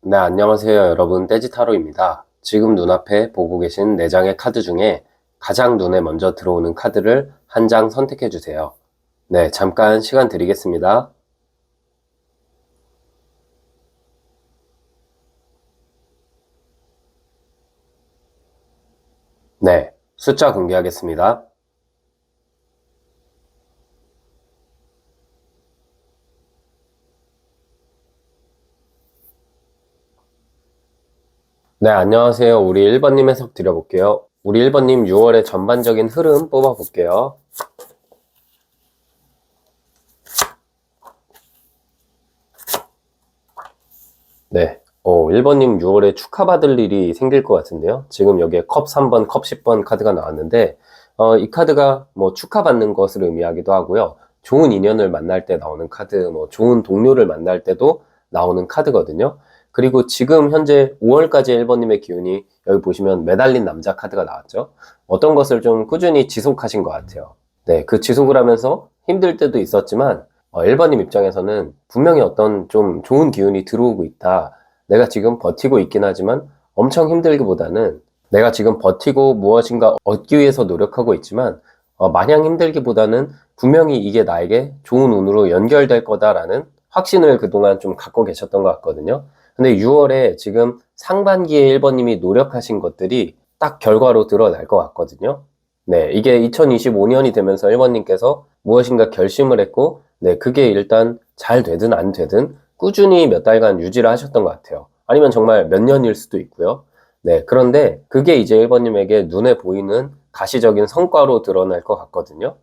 네, 안녕하세요. 여러분. 떼지타로입니다. 지금 눈앞에 보고 계신 4장의 카드 중에 가장 눈에 먼저 들어오는 카드를 한 장 선택해 주세요. 네, 잠깐 시간 드리겠습니다. 네, 숫자 공개하겠습니다. 네, 안녕하세요. 우리 1번님 해석 드려볼게요. 우리 1번님 6월의 전반적인 흐름 뽑아볼게요. 네, 1번님 6월에 축하받을 일이 생길 것 같은데요. 지금 여기에 컵 3번, 컵 10번 카드가 나왔는데 이 카드가 뭐 축하받는 것을 의미하기도 하고요. 좋은 인연을 만날 때 나오는 카드, 뭐 좋은 동료를 만날 때도 나오는 카드거든요. 그리고 지금 현재 5월까지 1번님의 기운이 여기 보시면 매달린 남자 카드가 나왔죠. 어떤 것을 좀 꾸준히 지속하신 것 같아요. 네, 그 지속을 하면서 힘들 때도 있었지만 1번님 입장에서는 분명히 어떤 좀 좋은 기운이 들어오고 있다. 내가 지금 버티고 있긴 하지만 엄청 힘들기보다는 내가 지금 버티고 무엇인가 얻기 위해서 노력하고 있지만 마냥 힘들기보다는 분명히 이게 나에게 좋은 운으로 연결될 거다라는 확신을 그동안 좀 갖고 계셨던 것 같거든요. 근데 6월에 지금 상반기에 1번님이 노력하신 것들이 딱 결과로 드러날 것 같거든요. 네, 이게 2025년이 되면서 1번님께서 무엇인가 결심을 했고, 네, 그게 일단 잘 되든 안 되든 꾸준히 몇 달간 유지를 하셨던 것 같아요. 아니면 정말 몇 년일 수도 있고요. 네, 그런데 그게 이제 1번님에게 눈에 보이는 가시적인 성과로 드러날 것 같거든요.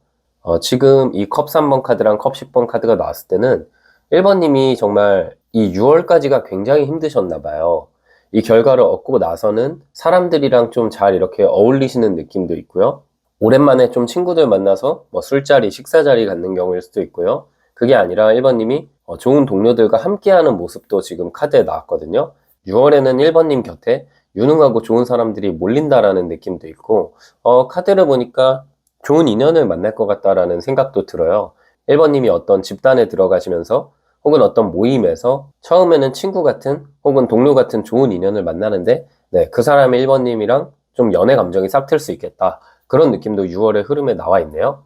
지금 이 컵 3번 카드랑 컵 10번 카드가 나왔을 때는 1번님이 정말 이 6월까지가 굉장히 힘드셨나 봐요. 이 결과를 얻고 나서는 사람들이랑 좀 잘 이렇게 어울리시는 느낌도 있고요. 오랜만에 좀 친구들 만나서 뭐 술자리, 식사자리 갖는 경우일 수도 있고요. 그게 아니라 1번님이 좋은 동료들과 함께하는 모습도 지금 카드에 나왔거든요. 6월에는 1번님 곁에 유능하고 좋은 사람들이 몰린다라는 느낌도 있고, 카드를 보니까 좋은 인연을 만날 것 같다라는 생각도 들어요. 1번님이 어떤 집단에 들어가시면서 혹은 어떤 모임에서 처음에는 친구 같은 혹은 동료 같은 좋은 인연을 만나는데, 네, 그 사람의 1번님이랑 좀 연애 감정이 싹 틀 수 있겠다. 그런 느낌도 6월의 흐름에 나와 있네요.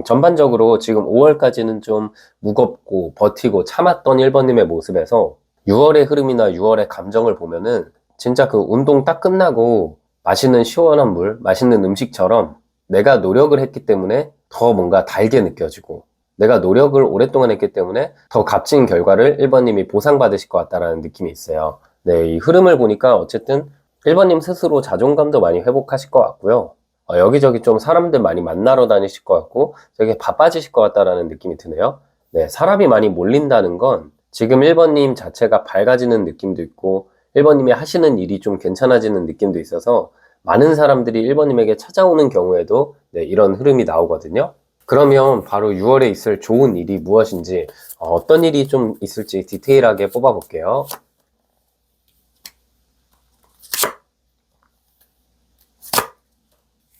전반적으로 지금 5월까지는 좀 무겁고 버티고 참았던 1번님의 모습에서 6월의 흐름이나 6월의 감정을 보면은 진짜 그 운동 딱 끝나고 맛있는 시원한 물, 맛있는 음식처럼 내가 노력을 했기 때문에 더 뭔가 달게 느껴지고 내가 노력을 오랫동안 했기 때문에 더 값진 결과를 1번님이 보상받으실 것 같다라는 느낌이 있어요. 네, 이 흐름을 보니까 어쨌든 1번님 스스로 자존감도 많이 회복하실 것 같고요. 여기저기 좀 사람들 많이 만나러 다니실 것 같고 되게 바빠지실 것 같다라는 느낌이 드네요. 네, 사람이 많이 몰린다는 건 지금 1번님 자체가 밝아지는 느낌도 있고 1번님이 하시는 일이 좀 괜찮아지는 느낌도 있어서 많은 사람들이 1번님에게 찾아오는 경우에도 네, 이런 흐름이 나오거든요. 그러면 바로 6월에 있을 좋은 일이 무엇인지 어떤 일이 좀 있을지 디테일하게 뽑아볼게요.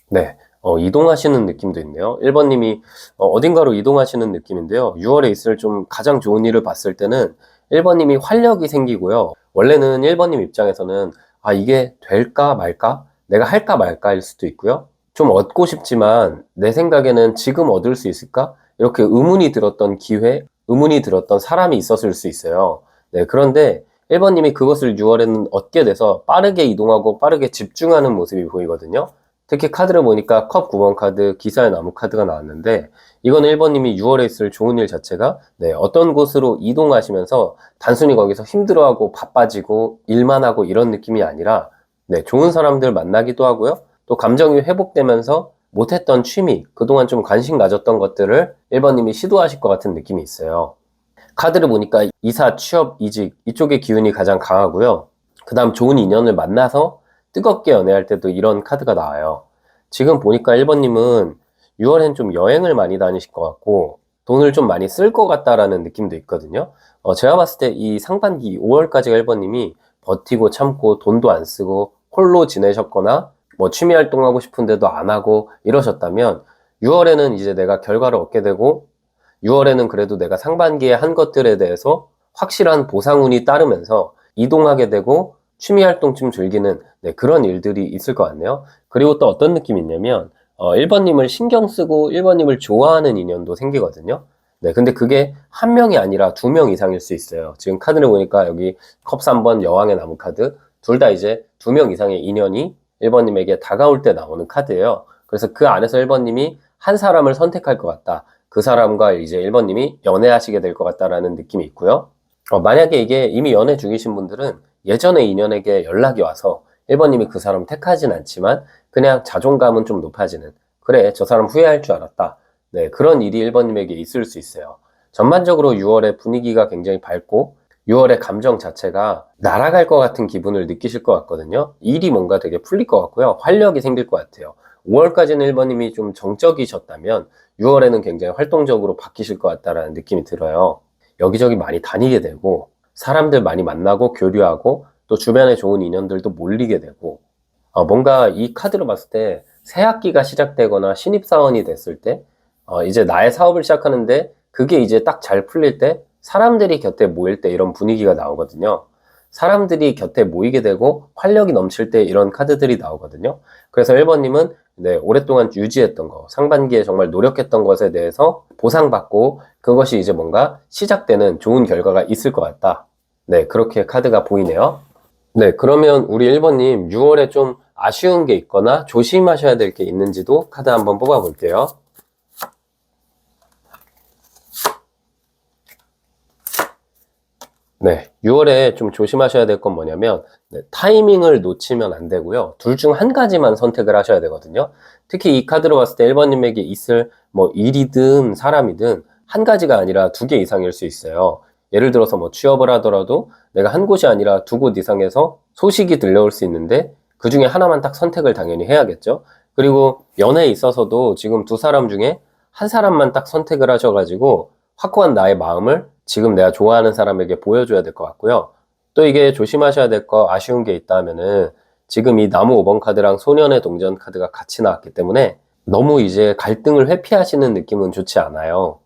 네, 이동하시는 느낌도 있네요. 1번님이 어딘가로 이동하시는 느낌인데요. 6월에 있을 좀 가장 좋은 일을 봤을 때는 1번님이 활력이 생기고요. 원래는 1번님 입장에서는 아, 이게 될까 말까? 내가 할까 말까일 수도 있고요. 좀 얻고 싶지만 내 생각에는 지금 얻을 수 있을까? 이렇게 의문이 들었던 기회, 의문이 들었던 사람이 있었을 수 있어요. 네, 그런데 1번님이 그것을 6월에는 얻게 돼서 빠르게 이동하고 빠르게 집중하는 모습이 보이거든요. 특히 카드를 보니까 컵 9번 카드, 기사의 나무 카드가 나왔는데 이건 1번님이 6월에 있을 좋은 일 자체가 네, 어떤 곳으로 이동하시면서 단순히 거기서 힘들어하고 바빠지고 일만 하고 이런 느낌이 아니라 네, 좋은 사람들 만나기도 하고요. 또 감정이 회복되면서 못했던 취미, 그동안 좀 관심 가졌던 것들을 1번님이 시도하실 것 같은 느낌이 있어요. 카드를 보니까 이사, 취업, 이직 이쪽의 기운이 가장 강하고요. 그 다음 좋은 인연을 만나서 뜨겁게 연애할 때도 이런 카드가 나와요. 지금 보니까 1번님은 6월엔 좀 여행을 많이 다니실 것 같고 돈을 좀 많이 쓸 것 같다라는 느낌도 있거든요. 제가 봤을 때 이 상반기 5월까지가 1번님이 버티고 참고 돈도 안 쓰고 홀로 지내셨거나 뭐 취미 활동하고 싶은데도 안 하고 이러셨다면 6월에는 이제 내가 결과를 얻게 되고 6월에는 그래도 내가 상반기에 한 것들에 대해서 확실한 보상운이 따르면서 이동하게 되고 취미 활동 좀 즐기는 네, 그런 일들이 있을 것 같네요. 그리고 또 어떤 느낌이 있냐면 1번님을 신경 쓰고 1번님을 좋아하는 인연도 생기거든요. 네, 근데 그게 한 명이 아니라 두 명 이상일 수 있어요. 지금 카드를 보니까 여기 컵 3번 여왕의 나무 카드 둘 다 이제 두 명 이상의 인연이 1번님에게 다가올 때 나오는 카드예요. 그래서 그 안에서 1번님이 한 사람을 선택할 것 같다. 그 사람과 이제 1번님이 연애하시게 될 것 같다라는 느낌이 있고요. 만약에 이게 이미 연애 중이신 분들은 예전의 인연에게 연락이 와서 1번님이 그 사람 택하진 않지만 그냥 자존감은 좀 높아지는 그래 저 사람 후회할 줄 알았다. 네, 그런 일이 1번님에게 있을 수 있어요. 전반적으로 6월의 분위기가 굉장히 밝고 6월의 감정 자체가 날아갈 것 같은 기분을 느끼실 것 같거든요. 일이 뭔가 되게 풀릴 것 같고요. 활력이 생길 것 같아요. 5월까지는 1번님이 좀 정적이셨다면 6월에는 굉장히 활동적으로 바뀌실 것 같다라는 느낌이 들어요. 여기저기 많이 다니게 되고 사람들 많이 만나고 교류하고 또 주변에 좋은 인연들도 몰리게 되고 뭔가 이 카드로 봤을 때 새 학기가 시작되거나 신입사원이 됐을 때 이제 나의 사업을 시작하는데 그게 이제 딱 잘 풀릴 때 사람들이 곁에 모일 때 이런 분위기가 나오거든요. 사람들이 곁에 모이게 되고 활력이 넘칠 때 이런 카드들이 나오거든요. 그래서 1번님은 네, 오랫동안 유지했던 거, 상반기에 정말 노력했던 것에 대해서 보상받고 그것이 이제 뭔가 시작되는 좋은 결과가 있을 것 같다. 네, 그렇게 카드가 보이네요. 네, 그러면 우리 1번님 6월에 좀 아쉬운 게 있거나 조심하셔야 될 게 있는지도 카드 한번 뽑아 볼게요. 네, 6월에 좀 조심하셔야 될 건 뭐냐면 네, 타이밍을 놓치면 안 되고요. 둘 중 한 가지만 선택을 하셔야 되거든요. 특히 이 카드로 봤을 때 1번님에게 있을 뭐 일이든 사람이든 한 가지가 아니라 두 개 이상일 수 있어요. 예를 들어서 뭐 취업을 하더라도 내가 한 곳이 아니라 두 곳 이상에서 소식이 들려올 수 있는데 그 중에 하나만 딱 선택을 당연히 해야겠죠. 그리고 연애에 있어서도 지금 두 사람 중에 한 사람만 딱 선택을 하셔가지고 확고한 나의 마음을 지금 내가 좋아하는 사람에게 보여줘야 될 것 같고요. 또 이게 조심하셔야 될 거 아쉬운 게 있다 하면은 지금 이 나무 5번 카드랑 소년의 동전 카드가 같이 나왔기 때문에 너무 이제 갈등을 회피하시는 느낌은 좋지 않아요.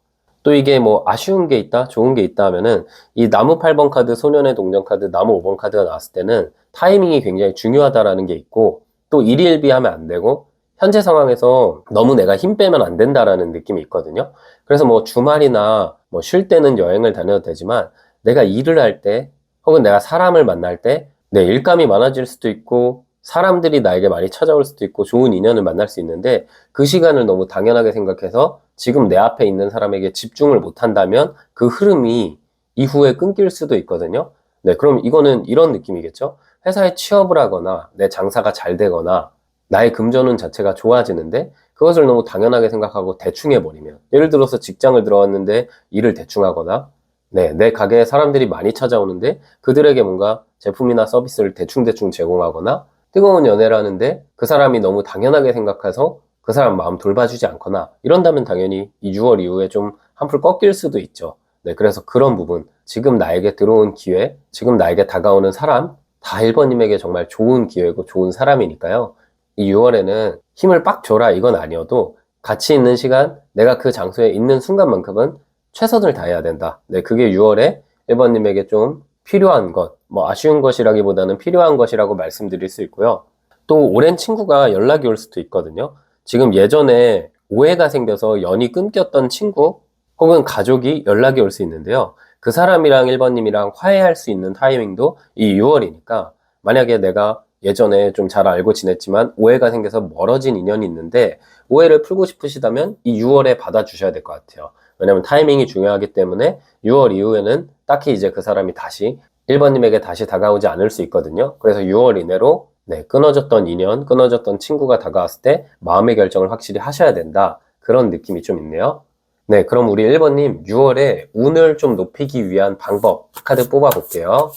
또 이게 뭐 아쉬운 게 있다, 좋은 게 있다 하면은 이 나무 8번 카드, 소년의 동전 카드, 나무 5번 카드가 나왔을 때는 타이밍이 굉장히 중요하다라는 게 있고 또 일희일비하면 안 되고 현재 상황에서 너무 내가 힘 빼면 안 된다라는 느낌이 있거든요. 그래서 뭐 주말이나 뭐 쉴 때는 여행을 다녀도 되지만 내가 일을 할 때 혹은 내가 사람을 만날 때 내 일감이 많아질 수도 있고 사람들이 나에게 많이 찾아올 수도 있고 좋은 인연을 만날 수 있는데 그 시간을 너무 당연하게 생각해서 지금 내 앞에 있는 사람에게 집중을 못 한다면 그 흐름이 이후에 끊길 수도 있거든요. 네, 그럼 이거는 이런 느낌이겠죠. 회사에 취업을 하거나 내 장사가 잘 되거나 나의 금전운 자체가 좋아지는데 그것을 너무 당연하게 생각하고 대충 해버리면 예를 들어서 직장을 들어왔는데 일을 대충 하거나 네, 내 가게에 사람들이 많이 찾아오는데 그들에게 뭔가 제품이나 서비스를 대충대충 제공하거나 뜨거운 연애를 하는데 그 사람이 너무 당연하게 생각해서 그 사람 마음 돌봐주지 않거나 이런다면 당연히 이 6월 이후에 좀 한풀 꺾일 수도 있죠. 네, 그래서 그런 부분, 지금 나에게 들어온 기회, 지금 나에게 다가오는 사람, 다 1번님에게 정말 좋은 기회고 좋은 사람이니까요. 이 6월에는 힘을 빡 줘라 이건 아니어도 같이 있는 시간, 내가 그 장소에 있는 순간만큼은 최선을 다해야 된다. 네, 그게 6월에 1번님에게 좀 필요한 것, 뭐 아쉬운 것이라기보다는 필요한 것이라고 말씀드릴 수 있고요. 또 오랜 친구가 연락이 올 수도 있거든요. 지금 예전에 오해가 생겨서 연이 끊겼던 친구 혹은 가족이 연락이 올 수 있는데요. 그 사람이랑 1번님이랑 화해할 수 있는 타이밍도 이 6월이니까 만약에 내가 예전에 좀 잘 알고 지냈지만 오해가 생겨서 멀어진 인연이 있는데 오해를 풀고 싶으시다면 이 6월에 받아주셔야 될 것 같아요. 왜냐면 타이밍이 중요하기 때문에 6월 이후에는 딱히 이제 그 사람이 다시 1번님에게 다시 다가오지 않을 수 있거든요. 그래서 6월 이내로 네, 끊어졌던 인연, 끊어졌던 친구가 다가왔을 때 마음의 결정을 확실히 하셔야 된다. 그런 느낌이 좀 있네요. 네, 그럼 우리 1번님 6월에 운을 좀 높이기 위한 방법 카드 뽑아 볼게요.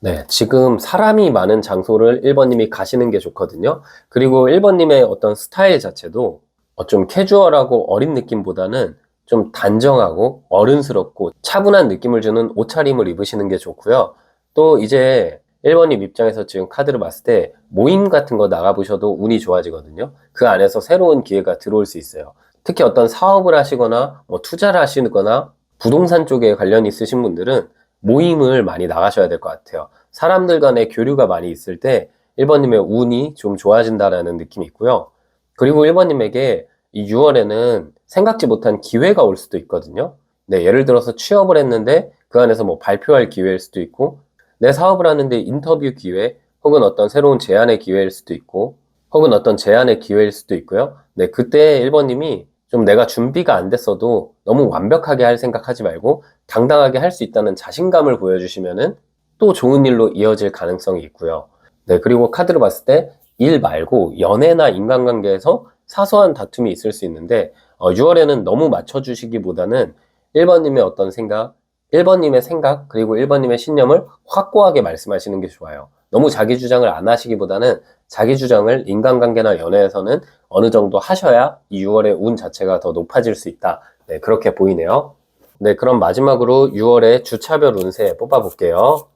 네, 지금 사람이 많은 장소를 1번님이 가시는 게 좋거든요. 그리고 1번님의 어떤 스타일 자체도 좀 캐주얼하고 어린 느낌보다는 좀 단정하고 어른스럽고 차분한 느낌을 주는 옷차림을 입으시는 게 좋고요. 또 이제 1번님 입장에서 지금 카드를 봤을 때 모임 같은 거 나가보셔도 운이 좋아지거든요. 그 안에서 새로운 기회가 들어올 수 있어요. 특히 어떤 사업을 하시거나 뭐 투자를 하시거나 부동산 쪽에 관련이 있으신 분들은 모임을 많이 나가셔야 될 것 같아요. 사람들 간의 교류가 많이 있을 때 1번님의 운이 좀 좋아진다라는 느낌이 있고요. 그리고 1번님에게 이 6월에는 생각지 못한 기회가 올 수도 있거든요. 네, 예를 들어서 취업을 했는데 그 안에서 뭐 발표할 기회일 수도 있고, 내 사업을 하는데 인터뷰 기회, 혹은 어떤 새로운 제안의 기회일 수도 있고, 혹은 어떤 제안의 기회일 수도 있고요. 네, 그때 1번님이 좀 내가 준비가 안 됐어도 너무 완벽하게 할 생각하지 말고 당당하게 할 수 있다는 자신감을 보여주시면은 또 좋은 일로 이어질 가능성이 있고요. 네, 그리고 카드로 봤을 때 일 말고 연애나 인간관계에서 사소한 다툼이 있을 수 있는데 6월에는 너무 맞춰주시기보다는 1번님의 어떤 생각, 1번님의 생각, 그리고 1번님의 신념을 확고하게 말씀하시는 게 좋아요. 너무 자기 주장을 안 하시기보다는 자기 주장을 인간관계나 연애에서는 어느 정도 하셔야 이 6월의 운 자체가 더 높아질 수 있다. 네, 그렇게 보이네요. 네, 그럼 마지막으로 6월의 주차별 운세 뽑아볼게요.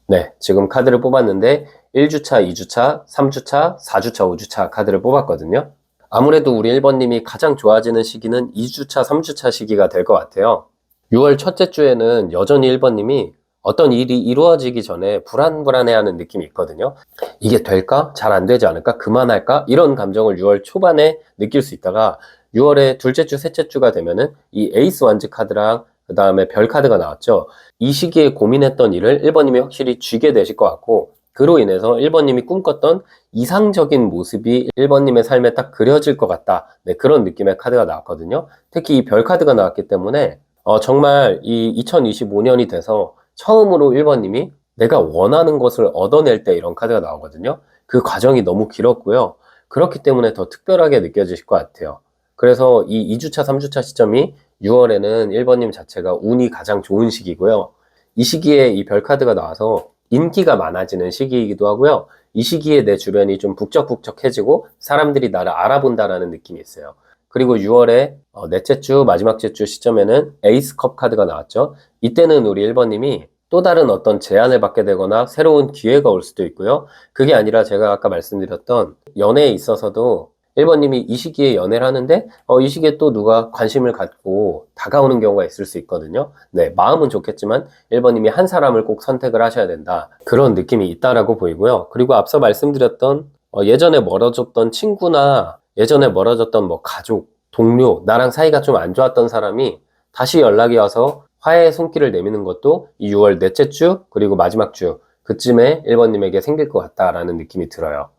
네, 지금 카드를 뽑았는데 1주차, 2주차, 3주차, 4주차, 5주차 카드를 뽑았거든요. 아무래도 우리 1번님이 가장 좋아지는 시기는 2주차, 3주차 시기가 될 것 같아요. 6월 첫째 주에는 여전히 1번님이 어떤 일이 이루어지기 전에 불안불안해하는 느낌이 있거든요. 이게 될까? 잘 안 되지 않을까? 그만할까? 이런 감정을 6월 초반에 느낄 수 있다가 6월의 둘째 주, 셋째 주가 되면은 이 에이스 완즈 카드랑 그 다음에 별 카드가 나왔죠. 이 시기에 고민했던 일을 1번님이 확실히 쥐게 되실 것 같고, 그로 인해서 1번님이 꿈꿨던 이상적인 모습이 1번님의 삶에 딱 그려질 것 같다. 네, 그런 느낌의 카드가 나왔거든요. 특히 이 별 카드가 나왔기 때문에 정말 이 2025년이 돼서 처음으로 1번님이 내가 원하는 것을 얻어낼 때 이런 카드가 나오거든요. 그 과정이 너무 길었고요. 그렇기 때문에 더 특별하게 느껴지실 것 같아요. 그래서 이 2주차, 3주차 시점이 6월에는 1번님 자체가 운이 가장 좋은 시기고요. 이 시기에 이 별 카드가 나와서 인기가 많아지는 시기이기도 하고요. 이 시기에 내 주변이 좀 북적북적해지고 사람들이 나를 알아본다라는 느낌이 있어요. 그리고 6월에 넷째 주, 마지막 주 시점에는 에이스 컵 카드가 나왔죠. 이때는 우리 1번님이 또 다른 어떤 제안을 받게 되거나 새로운 기회가 올 수도 있고요. 그게 아니라 제가 아까 말씀드렸던 연애에 있어서도 1번님이 이 시기에 연애를 하는데 이 시기에 또 누가 관심을 갖고 다가오는 경우가 있을 수 있거든요. 네, 마음은 좋겠지만 1번님이 한 사람을 꼭 선택을 하셔야 된다. 그런 느낌이 있다라고 보이고요. 그리고 앞서 말씀드렸던 예전에 멀어졌던 친구나 예전에 멀어졌던 뭐 가족, 동료, 나랑 사이가 좀 안 좋았던 사람이 다시 연락이 와서 화해의 손길을 내미는 것도 이 6월 넷째 주 그리고 마지막 주 그쯤에 1번님에게 생길 것 같다라는 느낌이 들어요.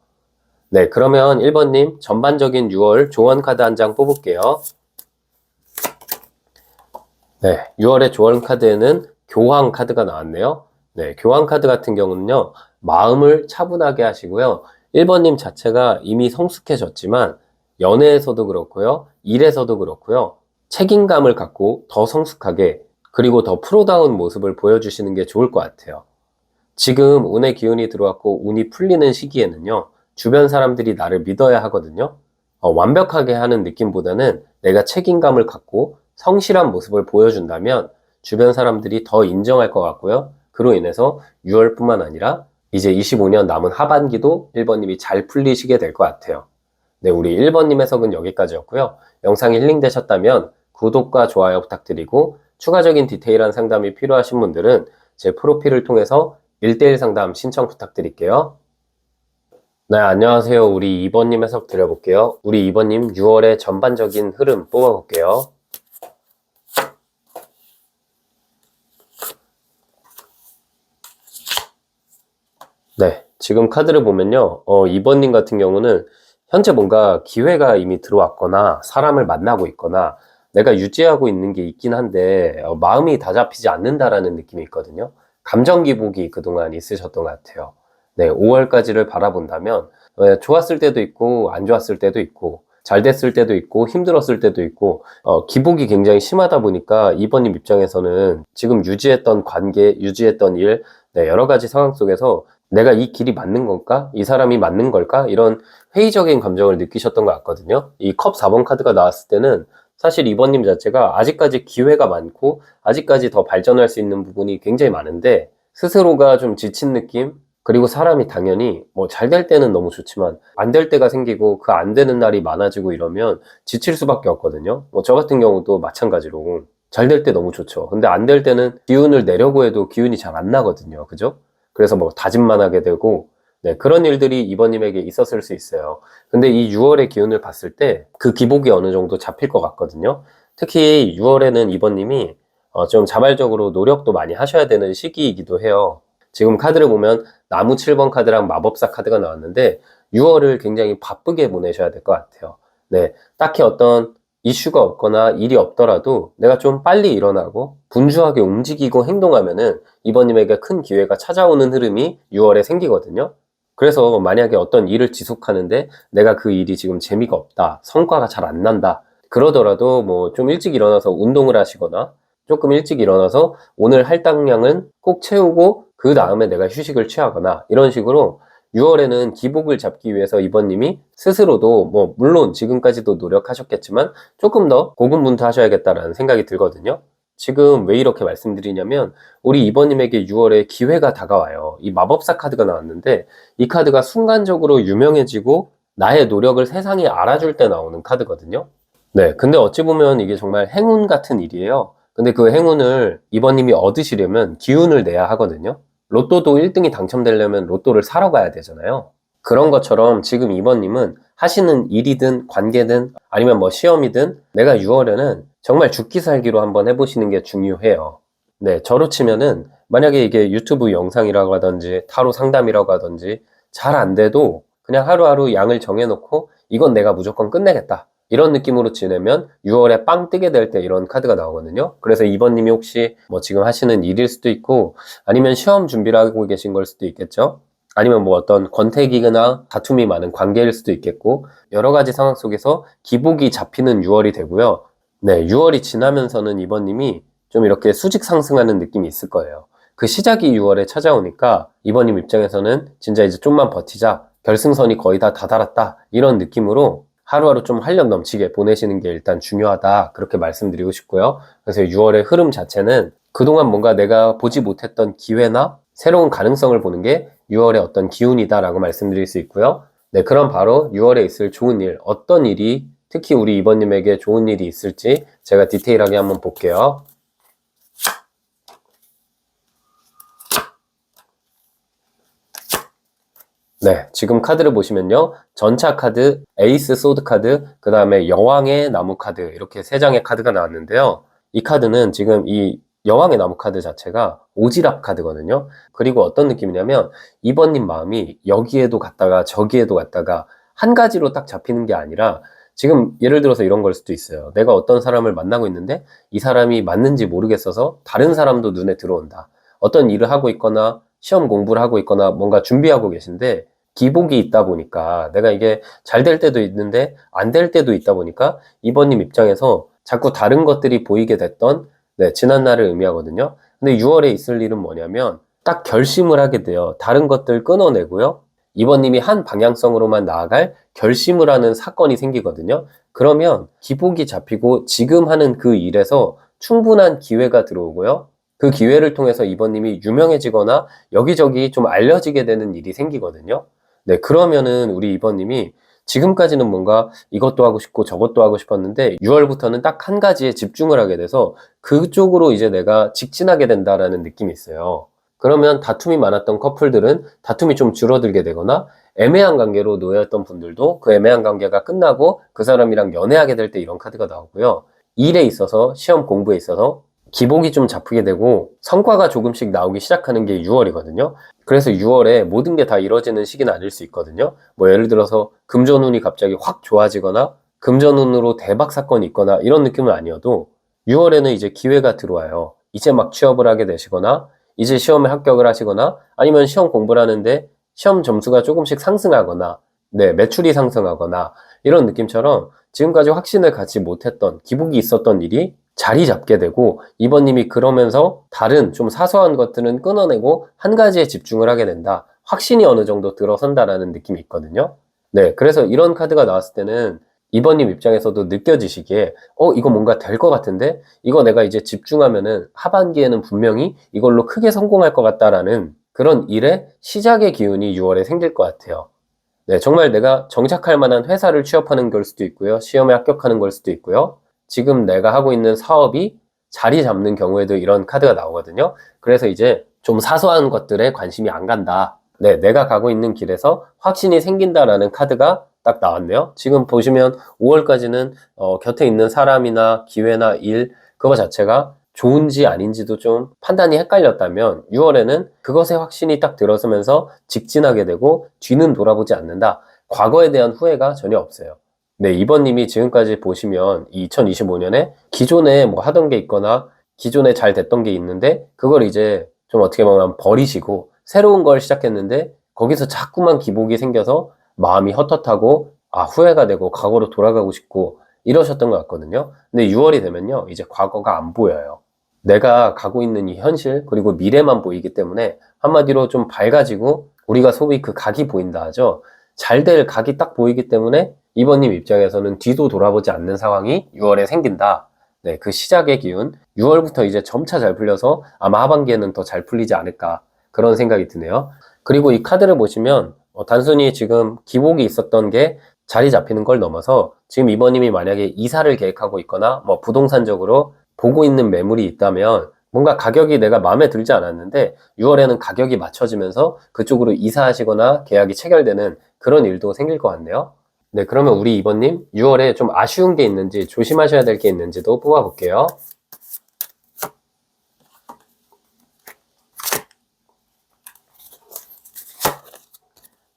네, 그러면 1번님 전반적인 6월 조언 카드 한 장 뽑을게요. 네, 6월의 조언 카드에는 교황 카드가 나왔네요. 네, 교황 카드 같은 경우는요, 마음을 차분하게 하시고요. 1번님 자체가 이미 성숙해졌지만 연애에서도 그렇고요, 일에서도 그렇고요, 책임감을 갖고 더 성숙하게 그리고 더 프로다운 모습을 보여주시는 게 좋을 것 같아요. 지금 운의 기운이 들어왔고 운이 풀리는 시기에는요, 주변 사람들이 나를 믿어야 하거든요. 완벽하게 하는 느낌보다는 내가 책임감을 갖고 성실한 모습을 보여준다면 주변 사람들이 더 인정할 것 같고요. 그로 인해서 6월뿐만 아니라 이제 25년 남은 하반기도 1번님이 잘 풀리시게 될 것 같아요. 네, 우리 1번님 해석은 여기까지였고요. 영상이 힐링되셨다면 구독과 좋아요 부탁드리고 추가적인 디테일한 상담이 필요하신 분들은 제 프로필을 통해서 1대1 상담 신청 부탁드릴게요. 네, 안녕하세요. 우리 2번님 해석 드려볼게요. 우리 2번님 6월의 전반적인 흐름 뽑아볼게요. 네, 지금 카드를 보면요. 2번님 같은 경우는 현재 뭔가 기회가 이미 들어왔거나 사람을 만나고 있거나 내가 유지하고 있는 게 있긴 한데 마음이 다 잡히지 않는다라는 느낌이 있거든요. 감정 기복이 그동안 있으셨던 것 같아요. 네, 5월까지를 바라본다면 좋았을 때도 있고 안 좋았을 때도 있고 잘 됐을 때도 있고 힘들었을 때도 있고 기복이 굉장히 심하다 보니까 2번님 입장에서는 지금 유지했던 관계, 유지했던 일, 네, 여러 가지 상황 속에서 내가 이 길이 맞는 걸까? 이 사람이 맞는 걸까? 이런 회의적인 감정을 느끼셨던 것 같거든요. 이 컵 4번 카드가 나왔을 때는 사실 2번님 자체가 아직까지 기회가 많고 아직까지 더 발전할 수 있는 부분이 굉장히 많은데 스스로가 좀 지친 느낌? 그리고 사람이 당연히 뭐 잘 될 때는 너무 좋지만 안 될 때가 생기고 그 안 되는 날이 많아지고 이러면 지칠 수밖에 없거든요. 뭐 저 같은 경우도 마찬가지로 잘 될 때 너무 좋죠. 근데 안 될 때는 기운을 내려고 해도 기운이 잘 안 나거든요. 그죠? 그래서 뭐 다짐만 하게 되고 네, 그런 일들이 이번님에게 있었을 수 있어요. 근데 이 6월의 기운을 봤을 때 그 기복이 어느 정도 잡힐 것 같거든요. 특히 6월에는 이번님이 좀 자발적으로 노력도 많이 하셔야 되는 시기이기도 해요. 지금 카드를 보면 나무 7번 카드랑 마법사 카드가 나왔는데 6월을 굉장히 바쁘게 보내셔야 될 것 같아요. 네, 딱히 어떤 이슈가 없거나 일이 없더라도 내가 좀 빨리 일어나고 분주하게 움직이고 행동하면은 이번님에게 큰 기회가 찾아오는 흐름이 6월에 생기거든요. 그래서 만약에 어떤 일을 지속하는데 내가 그 일이 지금 재미가 없다, 성과가 잘 안 난다, 그러더라도 뭐 좀 일찍 일어나서 운동을 하시거나 조금 일찍 일어나서 오늘 할당량은 꼭 채우고 그 다음에 내가 휴식을 취하거나 이런 식으로 6월에는 기복을 잡기 위해서 이번님이 스스로도 뭐 물론 지금까지도 노력하셨겠지만 조금 더 고군분투하셔야겠다라는 생각이 들거든요. 지금 왜 이렇게 말씀드리냐면 우리 이번님에게 6월에 기회가 다가와요. 이 마법사 카드가 나왔는데 이 카드가 순간적으로 유명해지고 나의 노력을 세상이 알아줄 때 나오는 카드거든요. 네, 근데 어찌 보면 이게 정말 행운 같은 일이에요. 근데 그 행운을 이번님이 얻으시려면 기운을 내야 하거든요. 로또도 1등이 당첨되려면 로또를 사러 가야 되잖아요. 그런 것처럼 지금 이번님은 하시는 일이든 관계든 아니면 뭐 시험이든 내가 6월에는 정말 죽기 살기로 한번 해보시는 게 중요해요. 네, 저로 치면은 만약에 이게 유튜브 영상이라고 하든지 타로 상담이라고 하든지 잘 안 돼도 그냥 하루하루 양을 정해놓고 이건 내가 무조건 끝내겠다. 이런 느낌으로 지내면 6월에 빵 뜨게 될 때 이런 카드가 나오거든요. 그래서 이번님이 혹시 뭐 지금 하시는 일일 수도 있고 아니면 시험 준비를 하고 계신 걸 수도 있겠죠. 아니면 뭐 어떤 권태기나 다툼이 많은 관계일 수도 있겠고 여러 가지 상황 속에서 기복이 잡히는 6월이 되고요. 네, 6월이 지나면서는 이번님이 좀 이렇게 수직 상승하는 느낌이 있을 거예요. 그 시작이 6월에 찾아오니까 이번님 입장에서는 진짜 이제 좀만 버티자. 결승선이 거의 다 다다랐다. 이런 느낌으로 하루하루 좀 활력 넘치게 보내시는 게 일단 중요하다. 그렇게 말씀드리고 싶고요. 그래서 6월의 흐름 자체는 그동안 뭔가 내가 보지 못했던 기회나 새로운 가능성을 보는 게 6월의 어떤 기운이다라고 말씀드릴 수 있고요. 네, 그럼 바로 6월에 있을 좋은 일, 어떤 일이 특히 우리 이번님에게 좋은 일이 있을지 제가 디테일하게 한번 볼게요. 네, 지금 카드를 보시면요. 전차 카드, 에이스 소드 카드, 그 다음에 여왕의 나무 카드 이렇게 세 장의 카드가 나왔는데요. 이 카드는 지금 이 여왕의 나무 카드 자체가 오지랖 카드거든요. 그리고 어떤 느낌이냐면 이번님 마음이 여기에도 갔다가 저기에도 갔다가 한 가지로 딱 잡히는 게 아니라 지금 예를 들어서 이런 걸 수도 있어요. 내가 어떤 사람을 만나고 있는데 이 사람이 맞는지 모르겠어서 다른 사람도 눈에 들어온다. 어떤 일을 하고 있거나 시험 공부를 하고 있거나 뭔가 준비하고 계신데 기복이 있다 보니까 내가 이게 잘 될 때도 있는데 안 될 때도 있다 보니까 이번님 입장에서 자꾸 다른 것들이 보이게 됐던 네, 지난 날을 의미하거든요. 근데 6월에 있을 일은 뭐냐면 딱 결심을 하게 돼요. 다른 것들 끊어내고요. 이번님이 한 방향성으로만 나아갈 결심을 하는 사건이 생기거든요. 그러면 기복이 잡히고 지금 하는 그 일에서 충분한 기회가 들어오고요. 그 기회를 통해서 이번님이 유명해지거나 여기저기 좀 알려지게 되는 일이 생기거든요. 네, 그러면은 우리 이번님이 지금까지는 뭔가 이것도 하고 싶고 저것도 하고 싶었는데 6월부터는 딱 한 가지에 집중을 하게 돼서 그쪽으로 이제 내가 직진하게 된다라는 느낌이 있어요. 그러면 다툼이 많았던 커플들은 다툼이 좀 줄어들게 되거나 애매한 관계로 놓여있던 분들도 그 애매한 관계가 끝나고 그 사람이랑 연애하게 될 때 이런 카드가 나오고요. 일에 있어서 시험 공부에 있어서 기복이 좀 잡히게 되고 성과가 조금씩 나오기 시작하는 게 6월이거든요. 그래서 6월에 모든 게 다 이루어지는 시기는 아닐 수 있거든요. 뭐 예를 들어서 금전운이 갑자기 확 좋아지거나 금전운으로 대박 사건이 있거나 이런 느낌은 아니어도 6월에는 이제 기회가 들어와요. 이제 막 취업을 하게 되시거나 이제 시험에 합격을 하시거나 아니면 시험 공부를 하는데 시험 점수가 조금씩 상승하거나 네, 매출이 상승하거나 이런 느낌처럼 지금까지 확신을 갖지 못했던 기복이 있었던 일이 자리 잡게 되고 이번님이 그러면서 다른 좀 사소한 것들은 끊어내고 한 가지에 집중을 하게 된다. 확신이 어느 정도 들어선다라는 느낌이 있거든요. 네, 그래서 이런 카드가 나왔을 때는 2번님 입장에서도 느껴지시기에 이거 뭔가 될 것 같은데 이거 내가 이제 집중하면은 하반기에는 분명히 이걸로 크게 성공할 것 같다라는 그런 일의 시작의 기운이 6월에 생길 것 같아요. 네, 정말 내가 정착할 만한 회사를 취업하는 걸 수도 있고요. 시험에 합격하는 걸 수도 있고요. 지금 내가 하고 있는 사업이 자리 잡는 경우에도 이런 카드가 나오거든요. 그래서 이제 좀 사소한 것들에 관심이 안 간다. 네, 내가 가고 있는 길에서 확신이 생긴다라는 카드가 딱 나왔네요. 지금 보시면 5월까지는 곁에 있는 사람이나 기회나 일 그거 자체가 좋은지 아닌지도 좀 판단이 헷갈렸다면 6월에는 그것에 확신이 딱 들어서면서 직진하게 되고 뒤는 돌아보지 않는다. 과거에 대한 후회가 전혀 없어요. 네, 2번님이 지금까지 보시면 2025년에 기존에 뭐 하던 게 있거나 기존에 잘 됐던 게 있는데 그걸 이제 좀 어떻게 보면 버리시고 새로운 걸 시작했는데 거기서 자꾸만 기복이 생겨서 마음이 헛헛하고 후회가 되고 과거로 돌아가고 싶고 이러셨던 것 같거든요. 근데 6월이 되면요, 이제 과거가 안 보여요. 내가 가고 있는 이 현실 그리고 미래만 보이기 때문에 한마디로 좀 밝아지고 우리가 소위 그 각이 보인다 하죠. 잘 될 각이 딱 보이기 때문에 2번님 입장에서는 뒤도 돌아보지 않는 상황이 6월에 생긴다. 네, 그 시작의 기운 6월부터 이제 점차 잘 풀려서 아마 하반기에는 더 잘 풀리지 않을까 그런 생각이 드네요. 그리고 이 카드를 보시면 단순히 지금 기복이 있었던 게 자리 잡히는 걸 넘어서 지금 2번님이 만약에 이사를 계획하고 있거나 뭐 부동산적으로 보고 있는 매물이 있다면 뭔가 가격이 내가 마음에 들지 않았는데 6월에는 가격이 맞춰지면서 그쪽으로 이사하시거나 계약이 체결되는 그런 일도 생길 것 같네요. 네, 그러면 우리 2번님 6월에 좀 아쉬운 게 있는지 조심하셔야 될 게 있는지도 뽑아볼게요.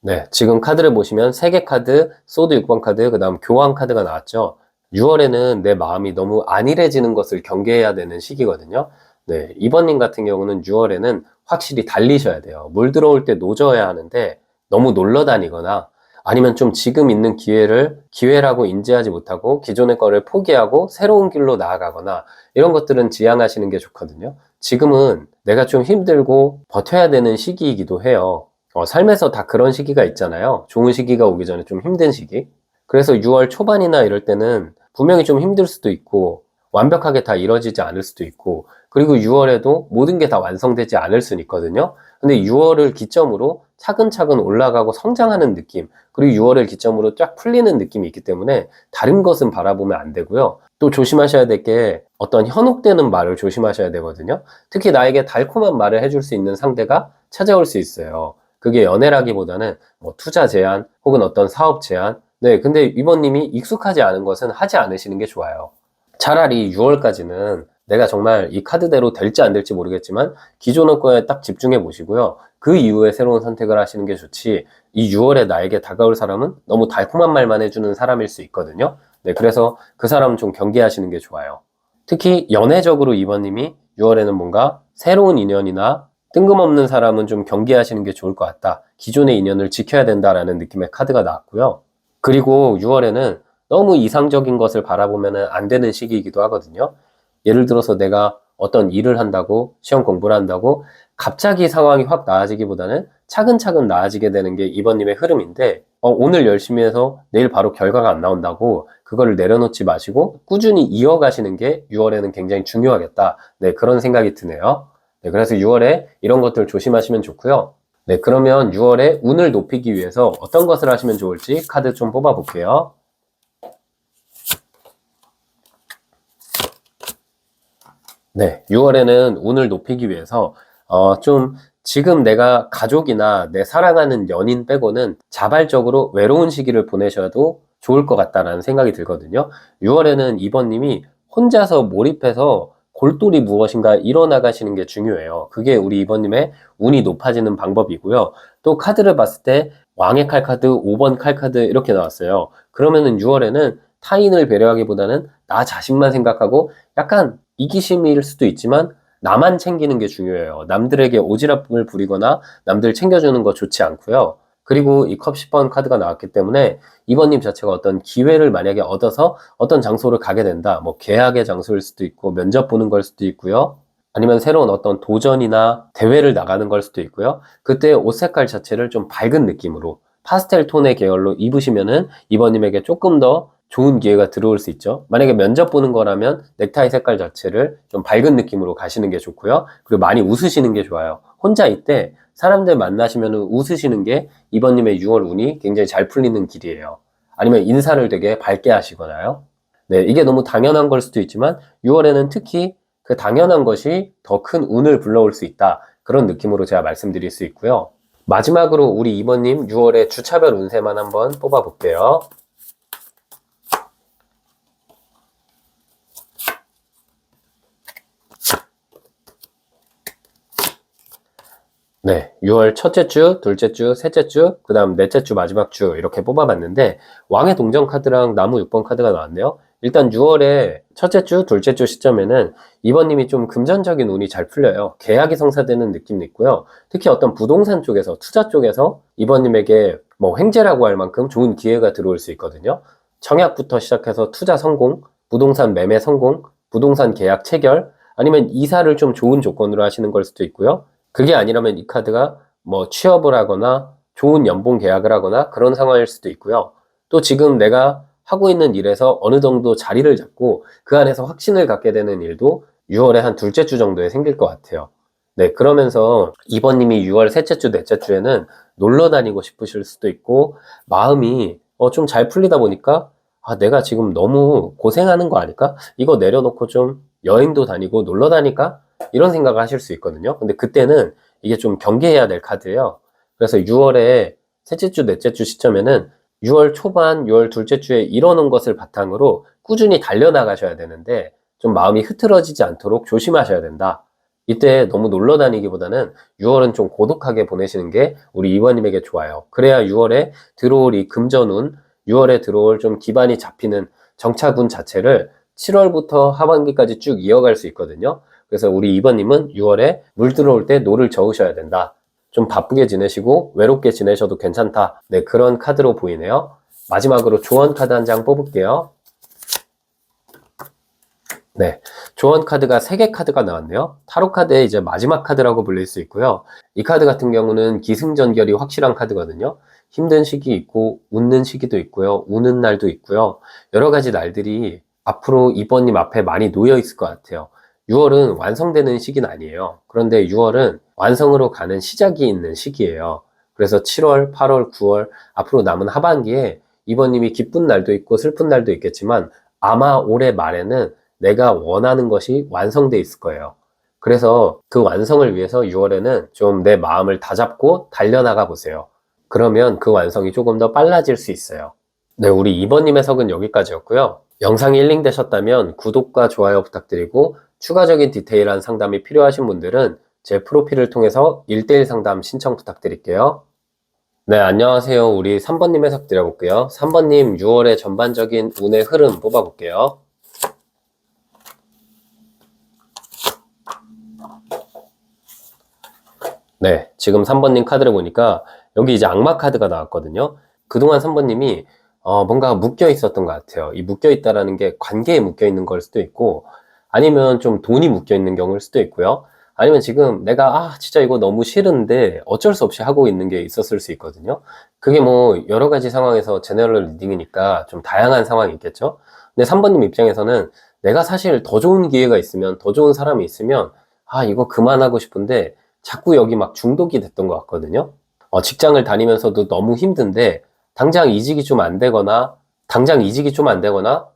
네, 지금 카드를 보시면 3개 카드, 소드 6번 카드, 그 다음 교환 카드가 나왔죠. 6월에는 내 마음이 너무 안일해지는 것을 경계해야 되는 시기거든요. 네, 2번님 같은 경우는 6월에는 확실히 달리셔야 돼요. 물 들어올 때 노져야 하는데 너무 놀러 다니거나 아니면 좀 지금 있는 기회를 기회라고 인지하지 못하고 기존의 거를 포기하고 새로운 길로 나아가거나 이런 것들은 지양하시는 게 좋거든요. 지금은 내가 좀 힘들고 버텨야 되는 시기이기도 해요. 삶에서 다 그런 시기가 있잖아요. 좋은 시기가 오기 전에 좀 힘든 시기. 그래서 6월 초반이나 이럴 때는 분명히 좀 힘들 수도 있고 완벽하게 다 이루어지지 않을 수도 있고 그리고 6월에도 모든 게 다 완성되지 않을 수는 있거든요. 근데 6월을 기점으로 차근차근 올라가고 성장하는 느낌 그리고 6월을 기점으로 쫙 풀리는 느낌이 있기 때문에 다른 것은 바라보면 안 되고요. 또 조심하셔야 될 게 어떤 현혹되는 말을 조심하셔야 되거든요. 특히 나에게 달콤한 말을 해줄 수 있는 상대가 찾아올 수 있어요. 그게 연애라기보다는 뭐 투자 제안 혹은 어떤 사업 제안. 네, 근데 이번님이 익숙하지 않은 것은 하지 않으시는 게 좋아요. 차라리 6월까지는 내가 정말 이 카드대로 될지 안 될지 모르겠지만 기존의 거에 딱 집중해 보시고요. 그 이후에 새로운 선택을 하시는 게 좋지. 이 6월에 나에게 다가올 사람은 너무 달콤한 말만 해주는 사람일 수 있거든요. 네, 그래서 그 사람은 좀 경계하시는 게 좋아요. 특히 연애적으로 이번님이 6월에는 뭔가 새로운 인연이나 뜬금없는 사람은 좀 경계하시는 게 좋을 것 같다. 기존의 인연을 지켜야 된다라는 느낌의 카드가 나왔고요. 그리고 6월에는 너무 이상적인 것을 바라보면 안 되는 시기이기도 하거든요. 예를 들어서 내가 어떤 일을 한다고, 시험 공부를 한다고 갑자기 상황이 확 나아지기보다는 차근차근 나아지게 되는 게 이번님의 흐름인데 오늘 열심히 해서 내일 바로 결과가 안 나온다고 그거를 내려놓지 마시고 꾸준히 이어가시는 게 6월에는 굉장히 중요하겠다. 네, 그런 생각이 드네요. 네, 그래서 6월에 이런 것들 조심하시면 좋고요. 네, 그러면 6월에 운을 높이기 위해서 어떤 것을 하시면 좋을지 카드 좀 뽑아 볼게요. 네, 6월에는 운을 높이기 위해서 좀 지금 내가 가족이나 내 사랑하는 연인 빼고는 자발적으로 외로운 시기를 보내셔도 좋을 것 같다라는 생각이 들거든요. 6월에는 이번님이 혼자서 몰입해서 골똘히 무엇인가 이뤄나가시는 게 중요해요. 그게 우리 이번님의 운이 높아지는 방법이고요. 또 카드를 봤을 때 왕의 칼카드, 5번 칼카드 이렇게 나왔어요. 그러면은 6월에는 타인을 배려하기보다는 나 자신만 생각하고 약간 이기심일 수도 있지만 나만 챙기는 게 중요해요. 남들에게 오지랖을 부리거나 남들 챙겨주는 거 좋지 않고요. 그리고 이 컵 10번 카드가 나왔기 때문에 이번님 자체가 어떤 기회를 만약에 얻어서 어떤 장소를 가게 된다. 뭐 계약의 장소일 수도 있고 면접 보는 걸 수도 있고요. 아니면 새로운 어떤 도전이나 대회를 나가는 걸 수도 있고요. 그때 옷 색깔 자체를 좀 밝은 느낌으로 파스텔 톤의 계열로 입으시면은 이번님에게 조금 더 좋은 기회가 들어올 수 있죠. 만약에 면접 보는 거라면 넥타이 색깔 자체를 좀 밝은 느낌으로 가시는 게 좋고요. 그리고 많이 웃으시는 게 좋아요. 혼자 있때 사람들 만나시면 웃으시는 게 이번님의 6월 운이 굉장히 잘 풀리는 길이에요. 아니면 인사를 되게 밝게 하시거나요. 네, 이게 너무 당연한 걸 수도 있지만 6월에는 특히 그 당연한 것이 더 큰 운을 불러올 수 있다. 그런 느낌으로 제가 말씀드릴 수 있고요. 마지막으로 우리 이번님 6월의 주차별 운세만 한번 뽑아볼게요. 네, 6월 첫째 주, 둘째 주, 셋째 주, 그 다음 넷째 주, 마지막 주 이렇게 뽑아봤는데 왕의 동전 카드랑 나무 6번 카드가 나왔네요. 일단 6월에 첫째 주, 둘째 주 시점에는 이번님이 좀 금전적인 운이 잘 풀려요. 계약이 성사되는 느낌도 있고요. 특히 어떤 부동산 쪽에서, 투자 쪽에서 이번님에게 뭐 횡재라고 할 만큼 좋은 기회가 들어올 수 있거든요. 청약부터 시작해서 투자 성공, 부동산 매매 성공, 부동산 계약 체결, 아니면 이사를 좀 좋은 조건으로 하시는 걸 수도 있고요. 그게 아니라면 이 카드가 뭐 취업을 하거나 좋은 연봉 계약을 하거나 그런 상황일 수도 있고요. 또 지금 내가 하고 있는 일에서 어느 정도 자리를 잡고 그 안에서 확신을 갖게 되는 일도 6월에 한 둘째 주 정도에 생길 것 같아요. 네, 그러면서 이번님이 6월 셋째 주, 넷째 주에는 놀러 다니고 싶으실 수도 있고 마음이 좀 잘 풀리다 보니까 내가 지금 너무 고생하는 거 아닐까? 이거 내려놓고 좀 여행도 다니고 놀러 다닐까? 이런 생각을 하실 수 있거든요. 근데 그때는 이게 좀 경계해야 될 카드예요. 그래서 6월에 셋째 주, 넷째 주 시점에는 6월 초반, 6월 둘째 주에 이뤄놓은 것을 바탕으로 꾸준히 달려나가셔야 되는데 좀 마음이 흐트러지지 않도록 조심하셔야 된다. 이때 너무 놀러 다니기보다는 6월은 좀 고독하게 보내시는 게 우리 이번님에게 좋아요. 그래야 6월에 들어올 이 금전운, 6월에 들어올 좀 기반이 잡히는 정착운 자체를 7월부터 하반기까지 쭉 이어갈 수 있거든요. 그래서 우리 이번님은 6월에 물 들어올 때 노를 저으셔야 된다. 좀 바쁘게 지내시고 외롭게 지내셔도 괜찮다. 네, 그런 카드로 보이네요. 마지막으로 조언 카드 한 장 뽑을게요. 네, 조언 카드가 3개 카드가 나왔네요. 타로 카드의 이제 마지막 카드라고 불릴 수 있고요. 이 카드 같은 경우는 기승전결이 확실한 카드거든요. 힘든 시기 있고 웃는 시기도 있고요. 우는 날도 있고요. 여러 가지 날들이 앞으로 이번님 앞에 많이 놓여 있을 것 같아요. 6월은 완성되는 시기는 아니에요. 그런데 6월은 완성으로 가는 시작이 있는 시기예요. 그래서 7월, 8월, 9월 앞으로 남은 하반기에 이번님이 기쁜 날도 있고 슬픈 날도 있겠지만 아마 올해 말에는 내가 원하는 것이 완성돼 있을 거예요. 그래서 그 완성을 위해서 6월에는 좀 내 마음을 다잡고 달려나가 보세요. 그러면 그 완성이 조금 더 빨라질 수 있어요. 네, 우리 이번님 해석은 여기까지였고요. 영상이 힐링 되셨다면 구독과 좋아요 부탁드리고 추가적인 디테일한 상담이 필요하신 분들은 제 프로필을 통해서 1대1 상담 신청 부탁드릴게요. 네, 안녕하세요. 우리 3번님 해석 드려볼게요. 3번님 6월의 전반적인 운의 흐름 뽑아볼게요. 네, 지금 3번님 카드를 보니까 여기 이제 악마 카드가 나왔거든요. 그동안 3번님이 뭔가 묶여 있었던 것 같아요. 이 묶여 있다라는 게 관계에 묶여 있는 걸 수도 있고 아니면 좀 돈이 묶여 있는 경우일 수도 있고요. 아니면 지금 내가 진짜 이거 너무 싫은데 어쩔 수 없이 하고 있는 게 있었을 수 있거든요. 그게 뭐 여러 가지 상황에서 제너럴 리딩이니까 좀 다양한 상황이 있겠죠. 근데 3번님 입장에서는 내가 사실 더 좋은 기회가 있으면 더 좋은 사람이 있으면 이거 그만하고 싶은데 자꾸 여기 막 중독이 됐던 것 같거든요. 직장을 다니면서도 너무 힘든데 당장 이직이 좀 안 되거나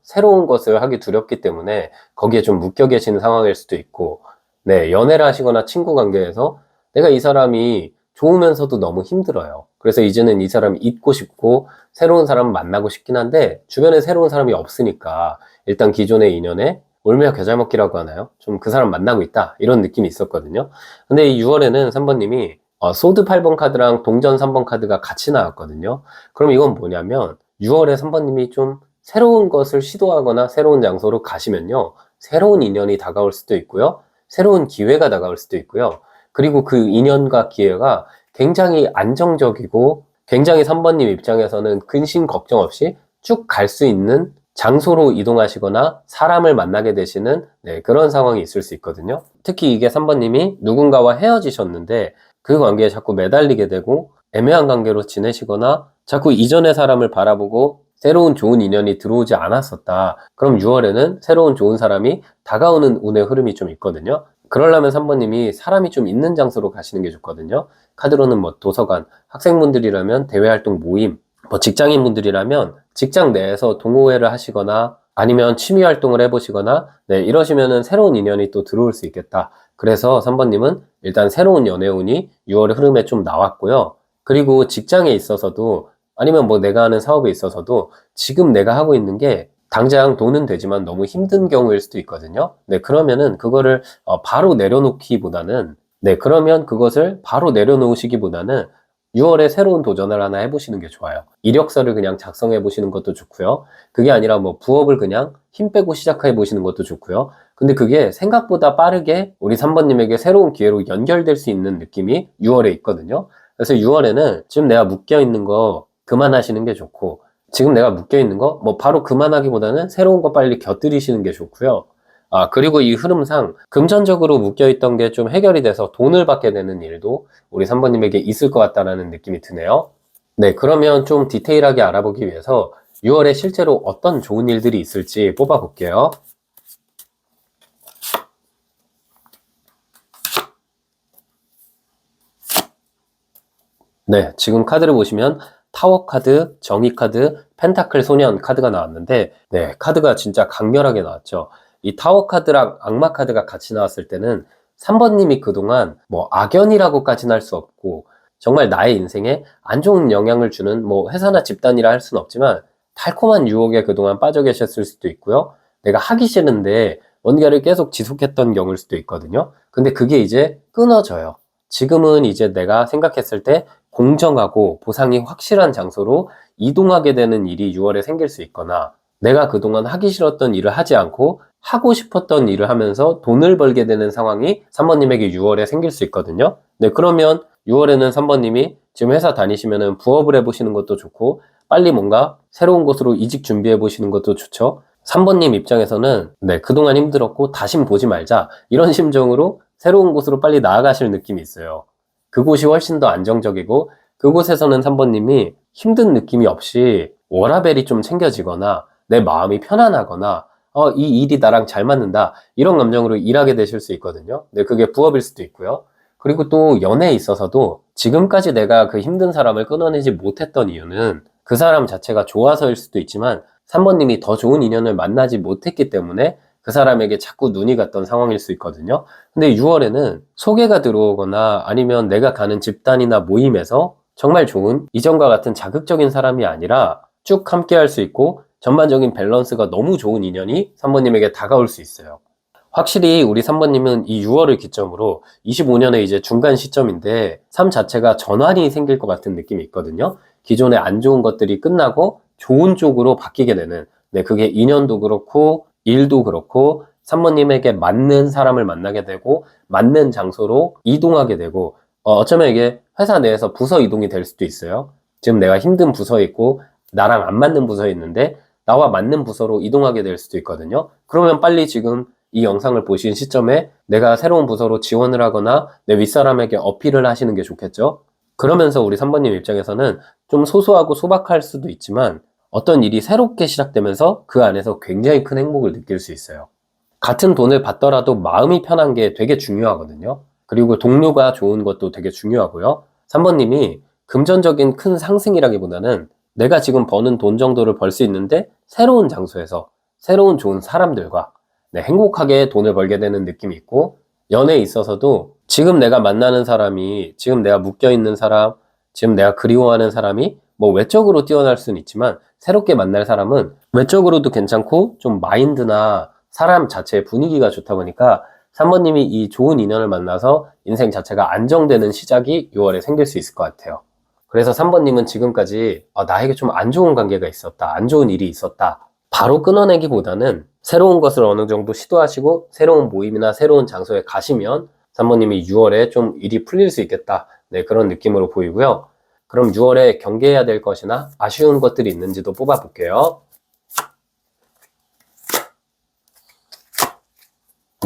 새로운 것을 하기 두렵기 때문에 거기에 좀 묶여 계시는 상황일 수도 있고, 네, 연애를 하시거나 친구 관계에서 내가 이 사람이 좋으면서도 너무 힘들어요. 그래서 이제는 이 사람이 잊고 싶고 새로운 사람을 만나고 싶긴 한데 주변에 새로운 사람이 없으니까 일단 기존의 인연에 올며 겨잘 먹기라고 하나요? 좀 그 사람 만나고 있다 이런 느낌이 있었거든요. 근데 이 6월에는 3번님이 소드 8번 카드랑 동전 3번 카드가 같이 나왔거든요. 그럼 이건 뭐냐면 6월에 3번님이 좀 새로운 것을 시도하거나 새로운 장소로 가시면요, 새로운 인연이 다가올 수도 있고요, 새로운 기회가 다가올 수도 있고요, 그리고 그 인연과 기회가 굉장히 안정적이고 굉장히 3번님 입장에서는 근심 걱정 없이 쭉 갈 수 있는 장소로 이동하시거나 사람을 만나게 되시는 그런 상황이 있을 수 있거든요. 특히 이게 3번님이 누군가와 헤어지셨는데 그 관계에 자꾸 매달리게 되고 애매한 관계로 지내시거나 자꾸 이전의 사람을 바라보고 새로운 좋은 인연이 들어오지 않았었다. 그럼 6월에는 새로운 좋은 사람이 다가오는 운의 흐름이 좀 있거든요. 그러려면 3번님이 사람이 좀 있는 장소로 가시는 게 좋거든요. 카드로는 뭐 도서관, 학생분들이라면 대외활동 모임, 뭐 직장인분들이라면 직장 내에서 동호회를 하시거나 아니면 취미 활동을 해보시거나 네, 이러시면은 새로운 인연이 또 들어올 수 있겠다. 그래서 3번님은 일단 새로운 연애운이 6월 흐름에 좀 나왔고요. 그리고 직장에 있어서도 아니면 뭐 내가 하는 사업에 있어서도 지금 내가 하고 있는 게 당장 돈은 되지만 너무 힘든 경우일 수도 있거든요. 네, 그러면은 그거를 바로 내려놓기보다는 네, 그러면 그것을 바로 내려놓으시기보다는 6월에 새로운 도전을 하나 해보시는 게 좋아요. 이력서를 그냥 작성해 보시는 것도 좋고요. 그게 아니라 뭐 부업을 그냥 힘 빼고 시작해 보시는 것도 좋고요. 근데 그게 생각보다 빠르게 우리 3번님에게 새로운 기회로 연결될 수 있는 느낌이 6월에 있거든요. 그래서 6월에는 지금 내가 묶여 있는 거 그만하시는 게 좋고, 지금 내가 묶여 있는 거 뭐 바로 그만하기보다는 새로운 거 빨리 곁들이시는 게 좋고요. 아, 그리고 이 흐름상 금전적으로 묶여 있던 게 좀 해결이 돼서 돈을 받게 되는 일도 우리 3번님에게 있을 것 같다라는 느낌이 드네요. 네, 그러면 좀 디테일하게 알아보기 위해서 6월에 실제로 어떤 좋은 일들이 있을지 뽑아볼게요. 네, 지금 카드를 보시면 타워 카드, 정의 카드, 펜타클 소년 카드가 나왔는데 네, 카드가 진짜 강렬하게 나왔죠. 이 타워 카드랑 악마 카드가 같이 나왔을 때는 3번님이 그동안 뭐 악연이라고까지는 할 수 없고 정말 나의 인생에 안 좋은 영향을 주는 뭐 회사나 집단이라 할 수는 없지만 달콤한 유혹에 그동안 빠져 계셨을 수도 있고요. 내가 하기 싫은데 뭔가를 계속 지속했던 경우일 수도 있거든요. 근데 그게 이제 끊어져요. 지금은 이제 내가 생각했을 때 공정하고 보상이 확실한 장소로 이동하게 되는 일이 6월에 생길 수 있거나 내가 그동안 하기 싫었던 일을 하지 않고 하고 싶었던 일을 하면서 돈을 벌게 되는 상황이 3번님에게 6월에 생길 수 있거든요. 네, 그러면 6월에는 3번님이 지금 회사 다니시면은 부업을 해보시는 것도 좋고 빨리 뭔가 새로운 곳으로 이직 준비해 보시는 것도 좋죠. 3번님 입장에서는 네, 그동안 힘들었고 다신 보지 말자 이런 심정으로 새로운 곳으로 빨리 나아가실 느낌이 있어요. 그곳이 훨씬 더 안정적이고 그곳에서는 3번님이 힘든 느낌이 없이 워라밸이 좀 챙겨지거나 내 마음이 편안하거나 이 일이 나랑 잘 맞는다 이런 감정으로 일하게 되실 수 있거든요. 네, 그게 부업일 수도 있고요. 그리고 또 연애에 있어서도 지금까지 내가 그 힘든 사람을 끊어내지 못했던 이유는 그 사람 자체가 좋아서일 수도 있지만 3번님이 더 좋은 인연을 만나지 못했기 때문에 그 사람에게 자꾸 눈이 갔던 상황일 수 있거든요. 근데 6월에는 소개가 들어오거나 아니면 내가 가는 집단이나 모임에서 정말 좋은 이전과 같은 자극적인 사람이 아니라 쭉 함께 할 수 있고 전반적인 밸런스가 너무 좋은 인연이 3번님에게 다가올 수 있어요. 확실히 우리 3번님은 이 6월을 기점으로 25년의 이제 중간 시점인데 삶 자체가 전환이 생길 것 같은 느낌이 있거든요. 기존의 안 좋은 것들이 끝나고 좋은 쪽으로 바뀌게 되는 네, 그게 인연도 그렇고 일도 그렇고 3번님에게 맞는 사람을 만나게 되고 맞는 장소로 이동하게 되고 어쩌면 이게 회사 내에서 부서 이동이 될 수도 있어요. 지금 내가 힘든 부서에 있고 나랑 안 맞는 부서에 있는데 나와 맞는 부서로 이동하게 될 수도 있거든요. 그러면 빨리 지금 이 영상을 보신 시점에 내가 새로운 부서로 지원을 하거나 내 윗사람에게 어필을 하시는 게 좋겠죠. 그러면서 우리 3번님 입장에서는 좀 소소하고 소박할 수도 있지만 어떤 일이 새롭게 시작되면서 그 안에서 굉장히 큰 행복을 느낄 수 있어요. 같은 돈을 받더라도 마음이 편한 게 되게 중요하거든요. 그리고 동료가 좋은 것도 되게 중요하고요. 3번님이 금전적인 큰 상승이라기보다는 내가 지금 버는 돈 정도를 벌 수 있는데 새로운 장소에서 새로운 좋은 사람들과 네, 행복하게 돈을 벌게 되는 느낌이 있고 연애에 있어서도 지금 내가 만나는 사람이 지금 내가 묶여있는 사람 지금 내가 그리워하는 사람이 뭐 외적으로 뛰어날 수는 있지만 새롭게 만날 사람은 외적으로도 괜찮고 좀 마인드나 사람 자체의 분위기가 좋다 보니까 3번님이 이 좋은 인연을 만나서 인생 자체가 안정되는 시작이 6월에 생길 수 있을 것 같아요. 그래서 3번님은 지금까지 나에게 좀 안 좋은 관계가 있었다, 안 좋은 일이 있었다 바로 끊어내기보다는 새로운 것을 어느 정도 시도하시고 새로운 모임이나 새로운 장소에 가시면 3번님이 6월에 좀 일이 풀릴 수 있겠다 네, 그런 느낌으로 보이고요. 그럼 6월에 경계해야 될 것이나 아쉬운 것들이 있는지도 뽑아볼게요.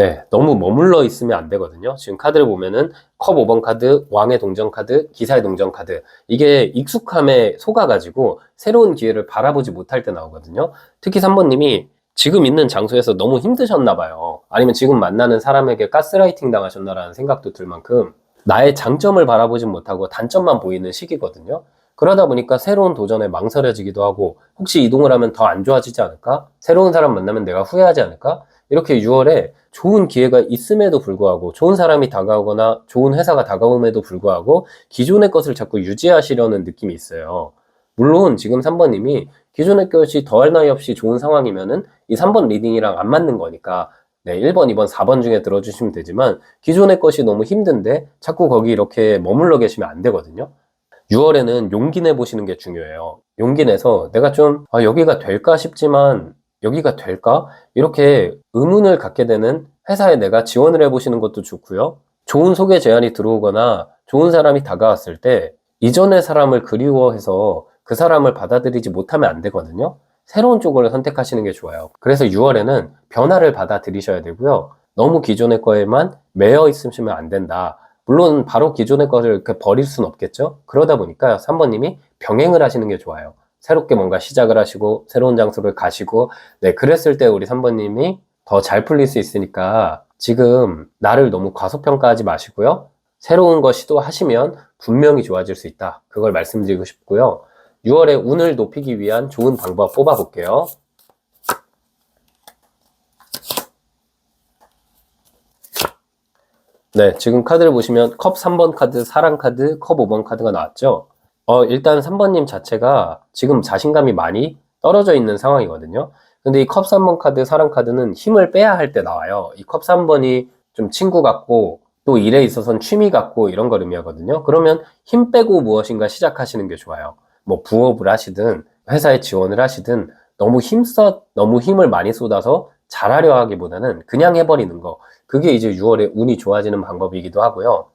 네, 너무 머물러 있으면 안 되거든요. 지금 카드를 보면은 컵 5번 카드, 왕의 동전 카드, 기사의 동전 카드. 이게 익숙함에 속아가지고 새로운 기회를 바라보지 못할 때 나오거든요. 특히 3번님이 지금 있는 장소에서 너무 힘드셨나 봐요. 아니면 지금 만나는 사람에게 가스라이팅 당하셨나라는 생각도 들 만큼 나의 장점을 바라보지 못하고 단점만 보이는 시기거든요. 그러다 보니까 새로운 도전에 망설여지기도 하고 혹시 이동을 하면 더 안 좋아지지 않을까? 새로운 사람 만나면 내가 후회하지 않을까? 이렇게 6월에 좋은 기회가 있음에도 불구하고 좋은 사람이 다가오거나 좋은 회사가 다가옴에도 불구하고 기존의 것을 자꾸 유지하시려는 느낌이 있어요. 물론 지금 3번님이 기존의 것이 더할 나위 없이 좋은 상황이면은 이 3번 리딩이랑 안 맞는 거니까 네, 1번, 2번, 4번 중에 들어주시면 되지만 기존의 것이 너무 힘든데 자꾸 거기 이렇게 머물러 계시면 안 되거든요. 6월에는 용기 내보시는 게 중요해요. 용기 내서 내가 좀 여기가 될까 싶지만 여기가 될까? 이렇게 의문을 갖게 되는 회사에 내가 지원을 해보시는 것도 좋고요. 좋은 소개 제안이 들어오거나 좋은 사람이 다가왔을 때 이전의 사람을 그리워해서 그 사람을 받아들이지 못하면 안 되거든요. 새로운 쪽을 선택하시는 게 좋아요. 그래서 6월에는 변화를 받아들이셔야 되고요. 너무 기존의 거에만 매여 있으시면 안 된다. 물론 바로 기존의 것을 이렇게 버릴 수는 없겠죠. 그러다 보니까 3번님이 병행을 하시는 게 좋아요. 새롭게 뭔가 시작을 하시고 새로운 장소를 가시고 네, 그랬을 때 우리 3번님이 더 잘 풀릴 수 있으니까 지금 나를 너무 과소평가하지 마시고요. 새로운 거 시도하시면 분명히 좋아질 수 있다. 그걸 말씀드리고 싶고요. 6월에 운을 높이기 위한 좋은 방법 뽑아볼게요. 네, 지금 카드를 보시면 컵 3번 카드, 사랑 카드, 컵 5번 카드가 나왔죠. 일단 3번님 자체가 지금 자신감이 많이 떨어져 있는 상황이거든요. 근데 이 컵 3번 카드, 사랑 카드는 힘을 빼야 할 때 나와요. 이 컵 3번이 좀 친구 같고 또 일에 있어서는 취미 같고 이런 걸 의미하거든요. 그러면 힘 빼고 무엇인가 시작하시는 게 좋아요. 뭐 부업을 하시든 회사에 지원을 하시든 너무 힘을 많이 쏟아서 잘하려 하기보다는 그냥 해버리는 거. 그게 이제 6월에 운이 좋아지는 방법이기도 하고요.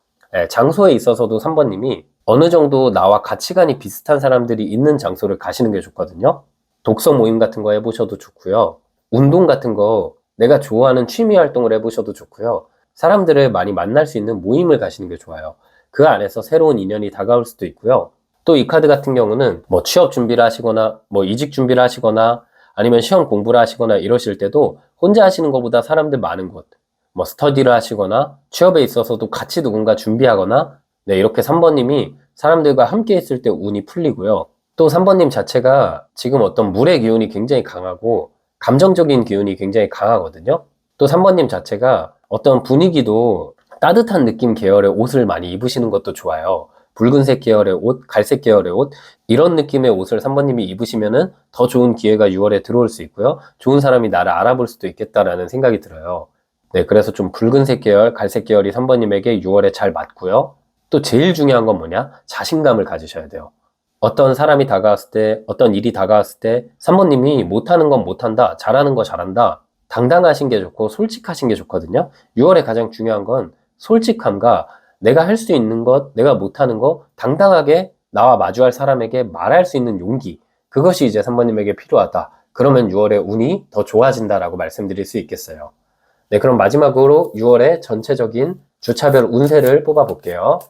장소에 있어서도 3번님이 어느 정도 나와 가치관이 비슷한 사람들이 있는 장소를 가시는 게 좋거든요. 독서 모임 같은 거 해보셔도 좋고요. 운동 같은 거 내가 좋아하는 취미 활동을 해보셔도 좋고요. 사람들을 많이 만날 수 있는 모임을 가시는 게 좋아요. 그 안에서 새로운 인연이 다가올 수도 있고요. 또 이 카드 같은 경우는 뭐 취업 준비를 하시거나 뭐 이직 준비를 하시거나 아니면 시험 공부를 하시거나 이러실 때도 혼자 하시는 것보다 사람들 많은 곳, 뭐 스터디를 하시거나 취업에 있어서도 같이 누군가 준비하거나 네, 이렇게 3번님이 사람들과 함께 있을 때 운이 풀리고요. 또 3번님 자체가 지금 어떤 물의 기운이 굉장히 강하고 감정적인 기운이 굉장히 강하거든요. 또 3번님 자체가 어떤 분위기도 따뜻한 느낌 계열의 옷을 많이 입으시는 것도 좋아요. 붉은색 계열의 옷, 갈색 계열의 옷, 이런 느낌의 옷을 3번님이 입으시면은 더 좋은 기회가 6월에 들어올 수 있고요. 좋은 사람이 나를 알아볼 수도 있겠다라는 생각이 들어요. 네, 그래서 좀 붉은색 계열, 갈색 계열이 3번님에게 6월에 잘 맞고요. 또 제일 중요한 건 뭐냐? 자신감을 가지셔야 돼요. 어떤 사람이 다가왔을 때, 어떤 일이 다가왔을 때 3번님이 못하는 건 못한다, 잘하는 거 잘한다. 당당하신 게 좋고 솔직하신 게 좋거든요. 6월에 가장 중요한 건 솔직함과 내가 할 수 있는 것, 내가 못하는 거 당당하게 나와 마주할 사람에게 말할 수 있는 용기. 그것이 이제 3번님에게 필요하다. 그러면 6월에 운이 더 좋아진다라고 말씀드릴 수 있겠어요. 네, 그럼 마지막으로 6월의 전체적인 주차별 운세를 뽑아볼게요.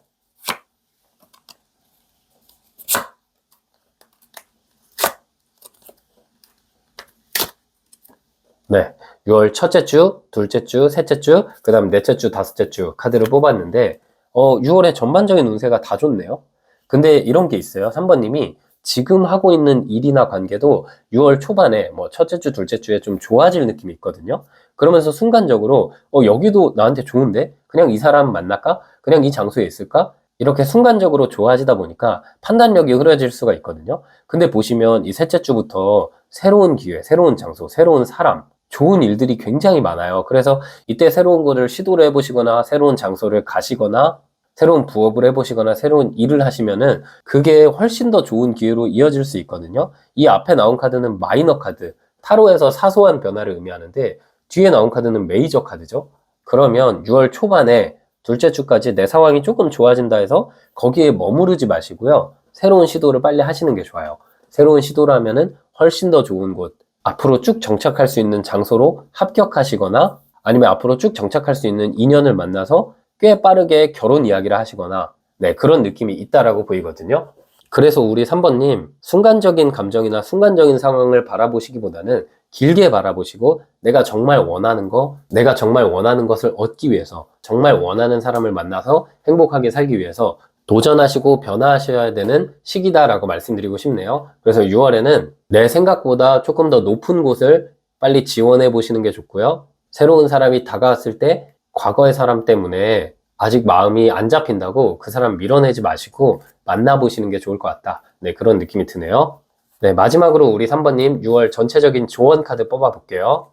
네, 6월 첫째 주, 둘째 주, 셋째 주, 그 다음 넷째 주, 다섯째 주 카드를 뽑았는데 6월의 전반적인 운세가 다 좋네요. 근데 이런 게 있어요. 3번님이 지금 하고 있는 일이나 관계도 6월 초반에 뭐 첫째 주, 둘째 주에 좀 좋아질 느낌이 있거든요. 그러면서 순간적으로 여기도 나한테 좋은데? 그냥 이 사람 만날까? 그냥 이 장소에 있을까? 이렇게 순간적으로 좋아지다 보니까 판단력이 흐려질 수가 있거든요. 근데 보시면 이 셋째 주부터 새로운 기회, 새로운 장소, 새로운 사람, 좋은 일들이 굉장히 많아요. 그래서 이때 새로운 거를 시도를 해보시거나 새로운 장소를 가시거나 새로운 부업을 해보시거나 새로운 일을 하시면은 그게 훨씬 더 좋은 기회로 이어질 수 있거든요. 이 앞에 나온 카드는 마이너 카드, 타로에서 사소한 변화를 의미하는데 뒤에 나온 카드는 메이저 카드죠. 그러면 6월 초반에 둘째 주까지 내 상황이 조금 좋아진다 해서 거기에 머무르지 마시고요. 새로운 시도를 빨리 하시는 게 좋아요. 새로운 시도를 하면은 훨씬 더 좋은 곳, 앞으로 쭉 정착할 수 있는 장소로 합격하시거나 아니면 앞으로 쭉 정착할 수 있는 인연을 만나서 꽤 빠르게 결혼 이야기를 하시거나 네, 그런 느낌이 있다라고 보이거든요. 그래서 우리 3번님, 순간적인 감정이나 순간적인 상황을 바라보시기보다는 길게 바라보시고 내가 정말 원하는 거, 내가 정말 원하는 것을 얻기 위해서, 정말 원하는 사람을 만나서 행복하게 살기 위해서 도전하시고 변화하셔야 되는 시기다라고 말씀드리고 싶네요. 그래서 6월에는 내 생각보다 조금 더 높은 곳을 빨리 지원해 보시는 게 좋고요. 새로운 사람이 다가왔을 때 과거의 사람 때문에 아직 마음이 안 잡힌다고 그 사람 밀어내지 마시고 만나보시는 게 좋을 것 같다. 네, 그런 느낌이 드네요. 네, 마지막으로 우리 3번님 6월 전체적인 조언 카드 뽑아볼게요.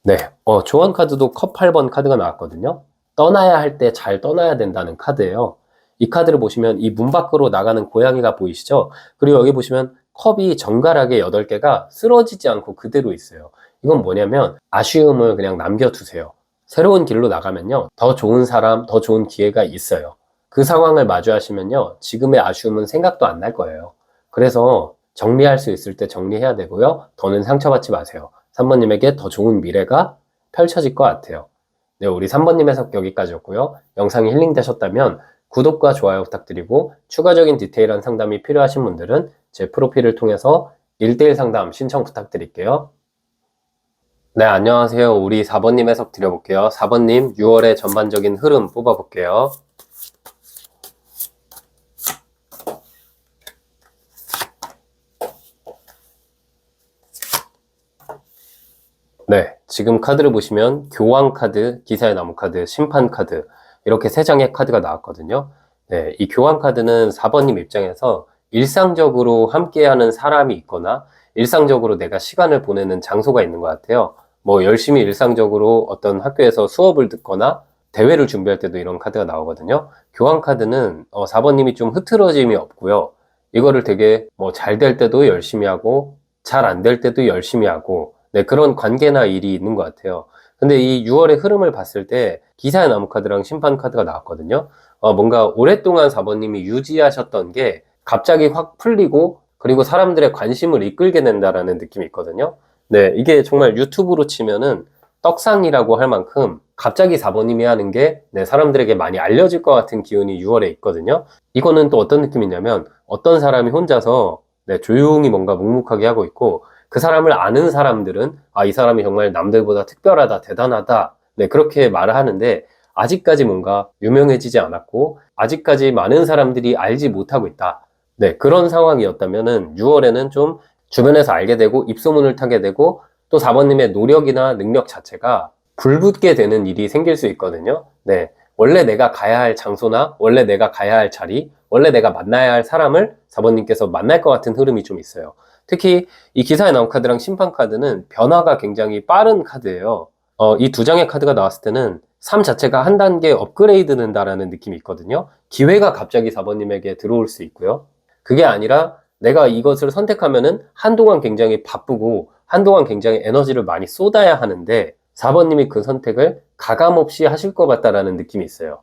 네, 조언 카드도 컵 8번 카드가 나왔거든요. 떠나야 할 때 잘 떠나야 된다는 카드예요. 이 카드를 보시면 이 문 밖으로 나가는 고양이가 보이시죠? 그리고 여기 보시면 컵이 정갈하게 8개가 쓰러지지 않고 그대로 있어요. 이건 뭐냐면 아쉬움을 그냥 남겨두세요. 새로운 길로 나가면요, 더 좋은 사람, 더 좋은 기회가 있어요. 그 상황을 마주하시면요, 지금의 아쉬움은 생각도 안 날 거예요. 그래서 정리할 수 있을 때 정리해야 되고요. 더는 상처받지 마세요. 3번님에게 더 좋은 미래가 펼쳐질 것 같아요. 네, 우리 3번님 해석 여기까지였고요. 영상이 힐링되셨다면 구독과 좋아요 부탁드리고 추가적인 디테일한 상담이 필요하신 분들은 제 프로필을 통해서 1대1 상담 신청 부탁드릴게요. 네, 안녕하세요. 우리 4번님 해석 드려볼게요. 4번님 6월의 전반적인 흐름 뽑아볼게요. 네, 지금 카드를 보시면 교황 카드, 기사의 나무 카드, 심판 카드 이렇게 3장의 카드가 나왔거든요. 네, 이 교황 카드는 4번님 입장에서 일상적으로 함께하는 사람이 있거나 일상적으로 내가 시간을 보내는 장소가 있는 것 같아요. 뭐 열심히 일상적으로 어떤 학교에서 수업을 듣거나 대회를 준비할 때도 이런 카드가 나오거든요. 교황 카드는 4번님이 좀 흐트러짐이 없고요. 이거를 되게 뭐 잘 될 때도 열심히 하고 잘 안 될 때도 열심히 하고 네, 그런 관계나 일이 있는 것 같아요. 근데 이 6월의 흐름을 봤을 때 기사의 나무 카드랑 심판 카드가 나왔거든요. 뭔가 오랫동안 4번님이 유지하셨던 게 갑자기 확 풀리고 그리고 사람들의 관심을 이끌게 된다라는 느낌이 있거든요. 네, 이게 정말 유튜브로 치면은 떡상이라고 할 만큼 갑자기 4번님이 하는 게 네, 사람들에게 많이 알려질 것 같은 기운이 6월에 있거든요. 이거는 또 어떤 느낌이냐면 어떤 사람이 혼자서 네, 조용히 뭔가 묵묵하게 하고 있고 그 사람을 아는 사람들은 이 사람이 정말 남들보다 특별하다, 대단하다 네, 그렇게 말을 하는데 아직까지 뭔가 유명해지지 않았고 아직까지 많은 사람들이 알지 못하고 있다. 네, 그런 상황이었다면은 6월에는 좀 주변에서 알게 되고 입소문을 타게 되고 또 4번님의 노력이나 능력 자체가 불붙게 되는 일이 생길 수 있거든요. 네, 원래 내가 가야 할 장소나 원래 내가 가야 할 자리, 원래 내가 만나야 할 사람을 4번님께서 만날 것 같은 흐름이 좀 있어요. 특히 이 기사에 나온 카드랑 심판 카드는 변화가 굉장히 빠른 카드예요. 이 2장의 카드가 나왔을 때는 삶 자체가 한 단계 업그레이드 된다라는 느낌이 있거든요. 기회가 갑자기 4번님에게 들어올 수 있고요. 그게 아니라 내가 이것을 선택하면은 한동안 굉장히 바쁘고 한동안 굉장히 에너지를 많이 쏟아야 하는데 4번님이 그 선택을 가감없이 하실 것 같다라는 느낌이 있어요.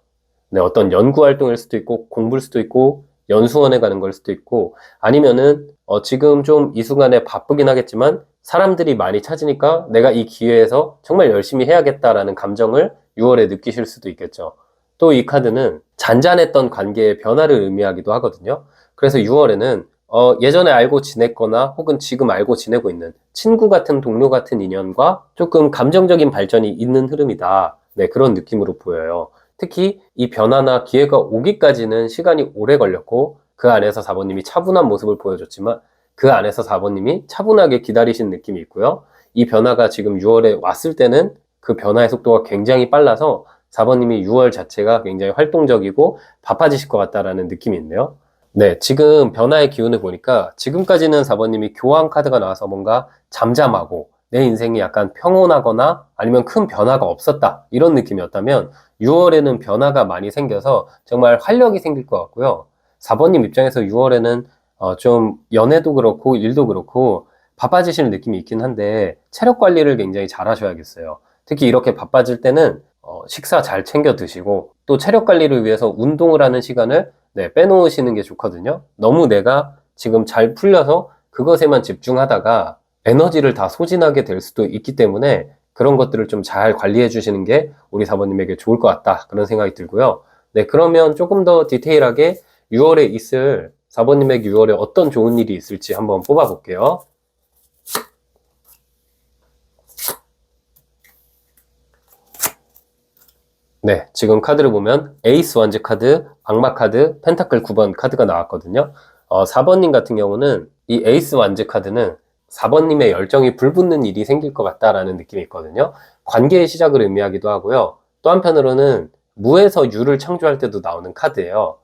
네, 어떤 연구 활동일 수도 있고 공부일 수도 있고 연수원에 가는 걸 수도 있고 아니면은 지금 좀 이 순간에 바쁘긴 하겠지만 사람들이 많이 찾으니까 내가 이 기회에서 정말 열심히 해야겠다라는 감정을 6월에 느끼실 수도 있겠죠. 또 이 카드는 잔잔했던 관계의 변화를 의미하기도 하거든요. 그래서 6월에는 예전에 알고 지냈거나 혹은 지금 알고 지내고 있는 친구 같은 동료 같은 인연과 조금 감정적인 발전이 있는 흐름이다. 네, 그런 느낌으로 보여요. 특히 이 변화나 기회가 오기까지는 시간이 오래 걸렸고 그 안에서 4번님이 차분한 모습을 보여줬지만 그 안에서 4번님이 차분하게 기다리신 느낌이 있고요. 이 변화가 지금 6월에 왔을 때는 그 변화의 속도가 굉장히 빨라서 4번님이 6월 자체가 굉장히 활동적이고 바빠지실 것 같다라는 느낌이 있네요. 네, 지금 변화의 기운을 보니까 지금까지는 4번님이 교황 카드가 나와서 뭔가 잠잠하고 내 인생이 약간 평온하거나 아니면 큰 변화가 없었다 이런 느낌이었다면 6월에는 변화가 많이 생겨서 정말 활력이 생길 것 같고요. 4번님 입장에서 6월에는 좀 연애도 그렇고 일도 그렇고 바빠지시는 느낌이 있긴 한데 체력 관리를 굉장히 잘 하셔야겠어요. 특히 이렇게 바빠질 때는 식사 잘 챙겨 드시고 또 체력 관리를 위해서 운동을 하는 시간을 네, 빼놓으시는 게 좋거든요. 너무 내가 지금 잘 풀려서 그것에만 집중하다가 에너지를 다 소진하게 될 수도 있기 때문에 그런 것들을 좀 잘 관리해 주시는 게 우리 4번님에게 좋을 것 같다. 그런 생각이 들고요. 네, 그러면 조금 더 디테일하게 6월에 있을 4번님에게 6월에 어떤 좋은 일이 있을지 한번 뽑아 볼게요. 네, 지금 카드를 보면 에이스 완즈 카드, 악마 카드, 펜타클 9번 카드가 나왔거든요. 4번님 같은 경우는 이 에이스 완즈 카드는 4번님의 열정이 불붙는 일이 생길 것 같다라는 느낌이 있거든요. 관계의 시작을 의미하기도 하고요. 또 한편으로는 무에서 유를 창조할 때도 나오는 카드예요.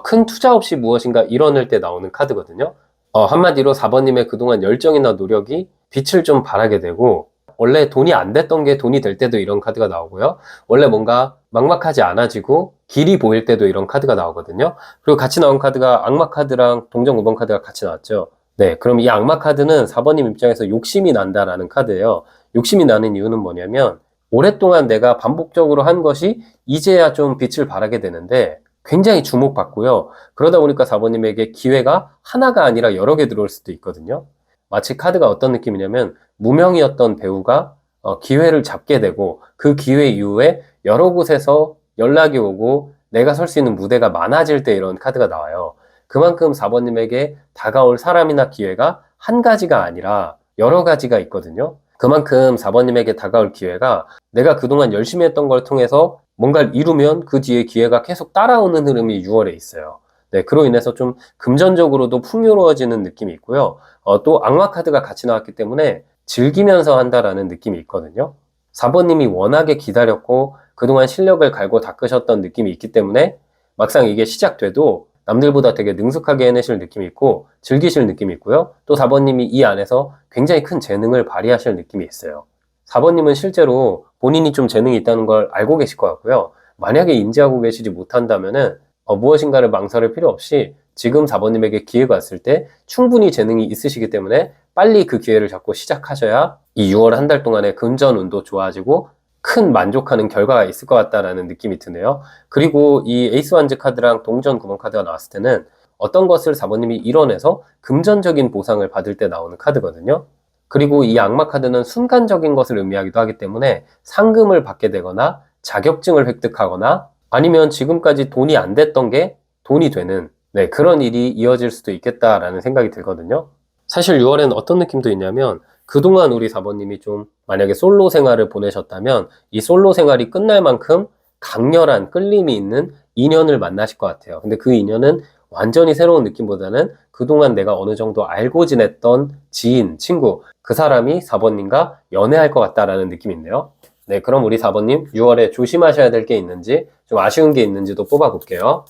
큰 투자 없이 무엇인가 이뤄낼 때 나오는 카드거든요. 한마디로 4번님의 그동안 열정이나 노력이 빛을 좀 발하게 되고, 원래 돈이 안 됐던 게 돈이 될 때도 이런 카드가 나오고요. 원래 뭔가 막막하지 않아지고 길이 보일 때도 이런 카드가 나오거든요. 그리고 같이 나온 카드가 악마 카드랑 동전 9번 카드가 같이 나왔죠. 네, 그럼 이 악마 카드는 4번님 입장에서 욕심이 난다라는 카드예요. 욕심이 나는 이유는 뭐냐면 오랫동안 내가 반복적으로 한 것이 이제야 좀 빛을 발하게 되는데 굉장히 주목받고요. 그러다 보니까 4번님에게 기회가 하나가 아니라 여러 개 들어올 수도 있거든요. 마치 카드가 어떤 느낌이냐면 무명이었던 배우가 기회를 잡게 되고 그 기회 이후에 여러 곳에서 연락이 오고 내가 설 수 있는 무대가 많아질 때 이런 카드가 나와요. 그만큼 4번님에게 다가올 사람이나 기회가 한 가지가 아니라 여러 가지가 있거든요. 그만큼 4번님에게 다가올 기회가 내가 그동안 열심히 했던 걸 통해서 뭔가를 이루면 그 뒤에 기회가 계속 따라오는 흐름이 6월에 있어요. 네, 그로 인해서 좀 금전적으로도 풍요로워지는 느낌이 있고요. 또 악마 카드가 같이 나왔기 때문에 즐기면서 한다라는 느낌이 있거든요. 4번님이 워낙에 기다렸고 그동안 실력을 갈고 닦으셨던 느낌이 있기 때문에 막상 이게 시작돼도 남들보다 되게 능숙하게 해내실 느낌이 있고 즐기실 느낌이 있고요. 또 4번님이 이 안에서 굉장히 큰 재능을 발휘하실 느낌이 있어요. 4번님은 실제로 본인이 좀 재능이 있다는 걸 알고 계실 것 같고요. 만약에 인지하고 계시지 못한다면은 무엇인가를 망설일 필요 없이 지금 4번님에게 기회가 왔을 때 충분히 재능이 있으시기 때문에 빨리 그 기회를 잡고 시작하셔야 이 6월 한 달 동안의 금전 운도 좋아지고 큰 만족하는 결과가 있을 것 같다라는 느낌이 드네요. 그리고 이 에이스 완즈 카드랑 동전 9번 카드가 나왔을 때는 어떤 것을 4번님이 이뤄내서 금전적인 보상을 받을 때 나오는 카드거든요. 그리고 이 악마 카드는 순간적인 것을 의미하기도 하기 때문에 상금을 받게 되거나 자격증을 획득하거나 아니면 지금까지 돈이 안 됐던 게 돈이 되는 그런 일이 이어질 수도 있겠다라는 생각이 들거든요. 사실 6월에는 어떤 느낌도 있냐면 그동안 우리 4번님이 좀 만약에 솔로 생활을 보내셨다면 이 솔로 생활이 끝날 만큼 강렬한 끌림이 있는 인연을 만나실 것 같아요. 근데 그 인연은 완전히 새로운 느낌보다는 그동안 내가 어느 정도 알고 지냈던 지인, 친구, 그 사람이 4번님과 연애할 것 같다라는 느낌이 있네요. 네, 그럼 우리 4번님 6월에 조심하셔야 될 게 있는지 좀 아쉬운 게 있는지도 뽑아볼게요.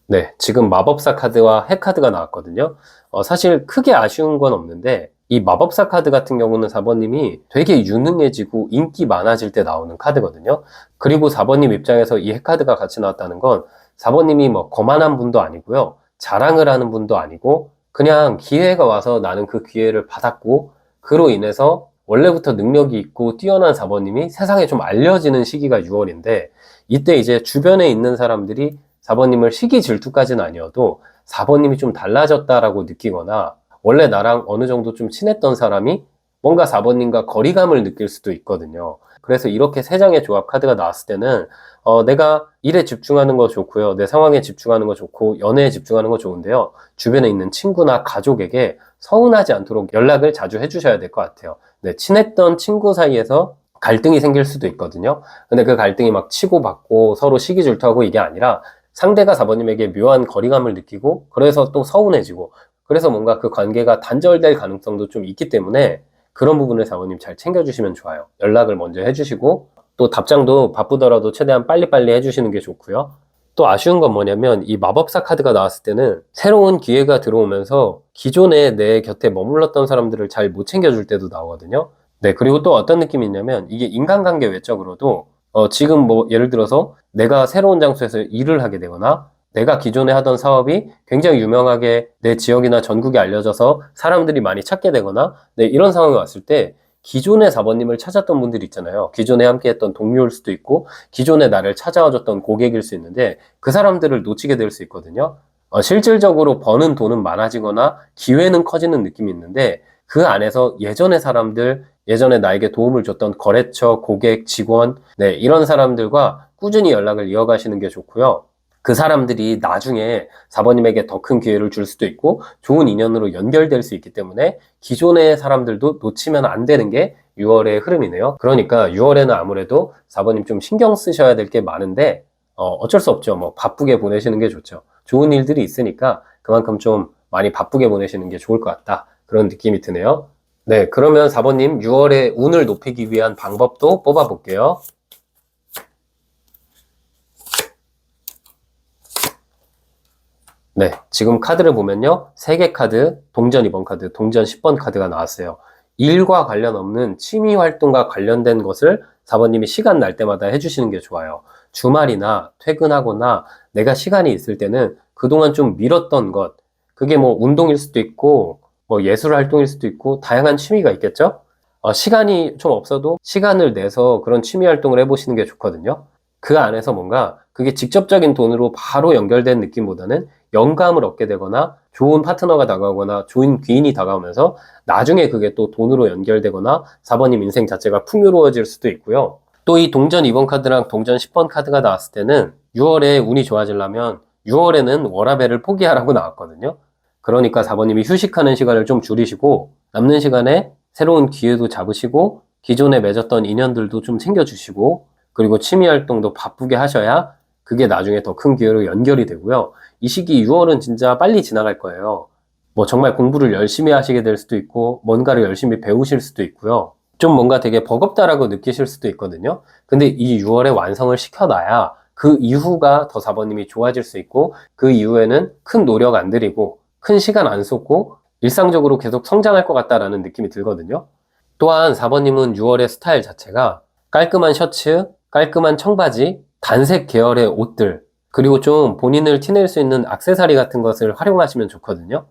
네, 지금 마법사 카드와 핵 카드가 나왔거든요. 사실 크게 아쉬운 건 없는데 이 마법사 카드 같은 경우는 4번님이 되게 유능해지고 인기 많아질 때 나오는 카드거든요. 그리고 4번님 입장에서 이 핵 카드가 같이 나왔다는 건 4번님이 뭐 거만한 분도 아니고요. 자랑을 하는 분도 아니고 그냥 기회가 와서 나는 그 기회를 받았고 그로 인해서 원래부터 능력이 있고 뛰어난 4번님이 세상에 좀 알려지는 시기가 6월인데 이때 이제 주변에 있는 사람들이 4번님을 시기 질투까지는 아니어도 4번님이 좀 달라졌다라고 느끼거나 원래 나랑 어느 정도 좀 친했던 사람이 뭔가 4번님과 거리감을 느낄 수도 있거든요. 그래서 이렇게 세 장의 조합 카드가 나왔을 때는 내가 일에 집중하는 거 좋고요. 내 상황에 집중하는 거 좋고 연애에 집중하는 거 좋은데요. 주변에 있는 친구나 가족에게 서운하지 않도록 연락을 자주 해주셔야 될 것 같아요. 네, 친했던 친구 사이에서 갈등이 생길 수도 있거든요. 근데 그 갈등이 막 치고받고 서로 시기 질투하고 이게 아니라 상대가 4번님에게 묘한 거리감을 느끼고 그래서 또 서운해지고 그래서 뭔가 그 관계가 단절될 가능성도 좀 있기 때문에 그런 부분을 4번님 잘 챙겨주시면 좋아요. 연락을 먼저 해주시고 또 답장도 바쁘더라도 최대한 빨리빨리 해주시는 게 좋고요. 또 아쉬운 건 뭐냐면 이 마법사 카드가 나왔을 때는 새로운 기회가 들어오면서 기존에 내 곁에 머물렀던 사람들을 잘 못 챙겨줄 때도 나오거든요. 네, 그리고 또 어떤 느낌이 있냐면 이게 인간관계 외적으로도 지금 뭐 예를 들어서 내가 새로운 장소에서 일을 하게 되거나 내가 기존에 하던 사업이 굉장히 유명하게 내 지역이나 전국에 알려져서 사람들이 많이 찾게 되거나 이런 상황이 왔을 때 기존의 4번님을 찾았던 분들이 있잖아요. 기존에 함께 했던 동료일 수도 있고 기존에 나를 찾아와줬던 고객일 수 있는데 그 사람들을 놓치게 될 수 있거든요. 실질적으로 버는 돈은 많아지거나 기회는 커지는 느낌이 있는데 그 안에서 예전의 사람들, 예전에 나에게 도움을 줬던 거래처, 고객, 직원, 네, 이런 사람들과 꾸준히 연락을 이어가시는 게 좋고요. 그 사람들이 나중에 4번님에게 더 큰 기회를 줄 수도 있고 좋은 인연으로 연결될 수 있기 때문에 기존의 사람들도 놓치면 안 되는 게 6월의 흐름이네요. 그러니까 6월에는 아무래도 4번님 좀 신경 쓰셔야 될 게 많은데 어쩔 수 없죠. 뭐 바쁘게 보내시는 게 좋죠. 좋은 일들이 있으니까 그만큼 좀 많이 바쁘게 보내시는 게 좋을 것 같다. 그런 느낌이 드네요. 네, 그러면 4번님 6월에 운을 높이기 위한 방법도 뽑아볼게요. 네, 지금 카드를 보면요. 3개 카드, 동전 2번 카드, 동전 10번 카드가 나왔어요. 일과 관련 없는 취미 활동과 관련된 것을 4번님이 시간 날 때마다 해주시는 게 좋아요. 주말이나 퇴근하거나 내가 시간이 있을 때는 그동안 좀 미뤘던 것, 그게 뭐 운동일 수도 있고, 뭐 예술 활동일 수도 있고, 다양한 취미가 있겠죠? 시간이 좀 없어도 시간을 내서 그런 취미 활동을 해보시는 게 좋거든요. 그 안에서 뭔가 그게 직접적인 돈으로 바로 연결된 느낌보다는 영감을 얻게 되거나 좋은 파트너가 다가오거나 좋은 귀인이 다가오면서 나중에 그게 또 돈으로 연결되거나 4번님 인생 자체가 풍요로워질 수도 있고요. 또 이 동전 2번 카드랑 동전 10번 카드가 나왔을 때는 6월에 운이 좋아지려면 6월에는 워라밸을 포기하라고 나왔거든요. 그러니까 4번님이 휴식하는 시간을 좀 줄이시고 남는 시간에 새로운 기회도 잡으시고 기존에 맺었던 인연들도 좀 챙겨주시고 그리고 취미 활동도 바쁘게 하셔야 그게 나중에 더 큰 기회로 연결이 되고요. 이 시기 6월은 진짜 빨리 지나갈 거예요. 뭐 정말 공부를 열심히 하시게 될 수도 있고 뭔가를 열심히 배우실 수도 있고요. 좀 뭔가 되게 버겁다라고 느끼실 수도 있거든요. 근데 이 6월에 완성을 시켜놔야 그 이후가 더 4번님이 좋아질 수 있고 그 이후에는 큰 노력 안 들이고 큰 시간 안 쏟고 일상적으로 계속 성장할 것 같다라는 느낌이 들거든요. 또한 4번님은 6월의 스타일 자체가 깔끔한 셔츠, 깔끔한 청바지, 단색 계열의 옷들, 그리고 좀 본인을 티낼 수 있는 액세서리 같은 것을 활용하시면 좋거든요.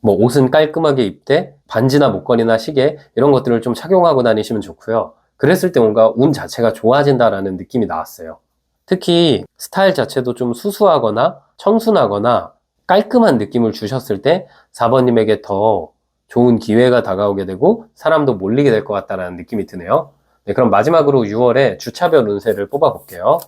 뭐 옷은 깔끔하게 입되 반지나 목걸이나 시계 이런 것들을 좀 착용하고 다니시면 좋고요. 그랬을 때 뭔가 운 자체가 좋아진다라는 느낌이 나왔어요. 특히 스타일 자체도 좀 수수하거나 청순하거나 깔끔한 느낌을 주셨을 때 4번님에게 더 좋은 기회가 다가오게 되고 사람도 몰리게 될 것 같다는 느낌이 드네요. 네, 그럼 마지막으로 6월에 주차별 운세를 뽑아볼게요.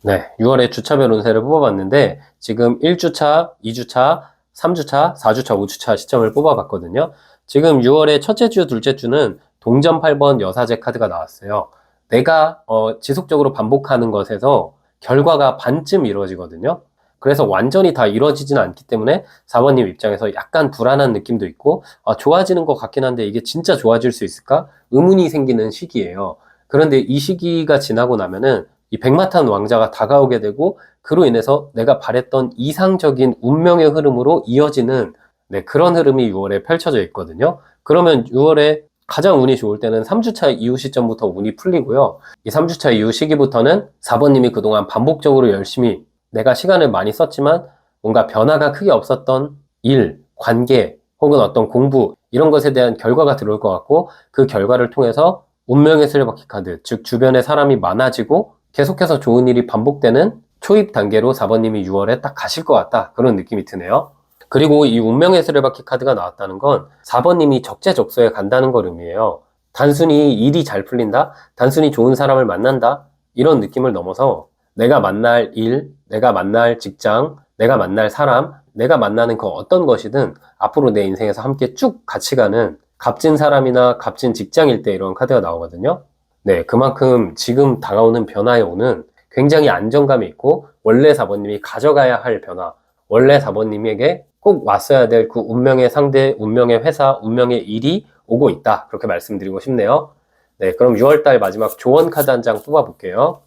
네, 6월에 주차별 운세를 뽑아봤는데 지금 1주차, 2주차, 3주차, 4주차, 5주차 시점을 뽑아봤거든요. 지금 6월에 첫째 주, 둘째 주는 동전 8번 여사제 카드가 나왔어요. 내가 지속적으로 반복하는 것에서 결과가 반쯤 이루어지거든요. 그래서 완전히 다 이루어지진 않기 때문에 4번님 입장에서 약간 불안한 느낌도 있고 좋아지는 것 같긴 한데 이게 진짜 좋아질 수 있을까? 의문이 생기는 시기예요. 그런데 이 시기가 지나고 나면은 이 백마탄 왕자가 다가오게 되고 그로 인해서 내가 바랬던 이상적인 운명의 흐름으로 이어지는 네, 그런 흐름이 6월에 펼쳐져 있거든요. 그러면 6월에 가장 운이 좋을 때는 3주차 이후 시점부터 운이 풀리고요. 이 3주차 이후 시기부터는 4번님이 그동안 반복적으로 열심히 내가 시간을 많이 썼지만 뭔가 변화가 크게 없었던 일, 관계, 혹은 어떤 공부 이런 것에 대한 결과가 들어올 것 같고 그 결과를 통해서 운명의 쓰레바퀴 카드, 즉 주변에 사람이 많아지고 계속해서 좋은 일이 반복되는 초입 단계로 4번님이 6월에 딱 가실 것 같다. 그런 느낌이 드네요. 그리고 이 운명의 수레바퀴 카드가 나왔다는 건 4번님이 적재적소에 간다는 걸 의미해요. 단순히 일이 잘 풀린다? 단순히 좋은 사람을 만난다? 이런 느낌을 넘어서 내가 만날 일, 내가 만날 직장, 내가 만날 사람, 내가 만나는 그 어떤 것이든 앞으로 내 인생에서 함께 쭉 같이 가는 값진 사람이나 값진 직장일 때 이런 카드가 나오거든요. 네, 그만큼 지금 다가오는 변화에 오는 굉장히 안정감이 있고 원래 4번님이 가져가야 할 변화, 원래 4번님에게 꼭 왔어야 될 그 운명의 상대, 운명의 회사, 운명의 일이 오고 있다. 그렇게 말씀드리고 싶네요. 네, 그럼 6월달 마지막 조언 카드 한 장 뽑아볼게요.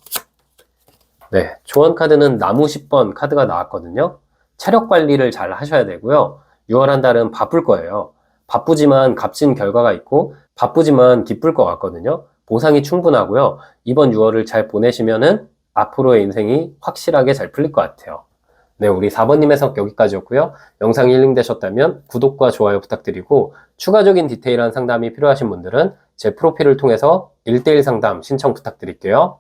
네, 조언 카드는 나무 10번 카드가 나왔거든요. 체력 관리를 잘 하셔야 되고요. 6월 한 달은 바쁠 거예요. 바쁘지만 값진 결과가 있고 바쁘지만 기쁠 것 같거든요. 보상이 충분하고요. 이번 6월을 잘 보내시면은 앞으로의 인생이 확실하게 잘 풀릴 것 같아요. 네, 우리 4번님 해석 여기까지였고요. 영상이 힐링되셨다면 구독과 좋아요 부탁드리고 추가적인 디테일한 상담이 필요하신 분들은 제 프로필을 통해서 1대1 상담 신청 부탁드릴게요.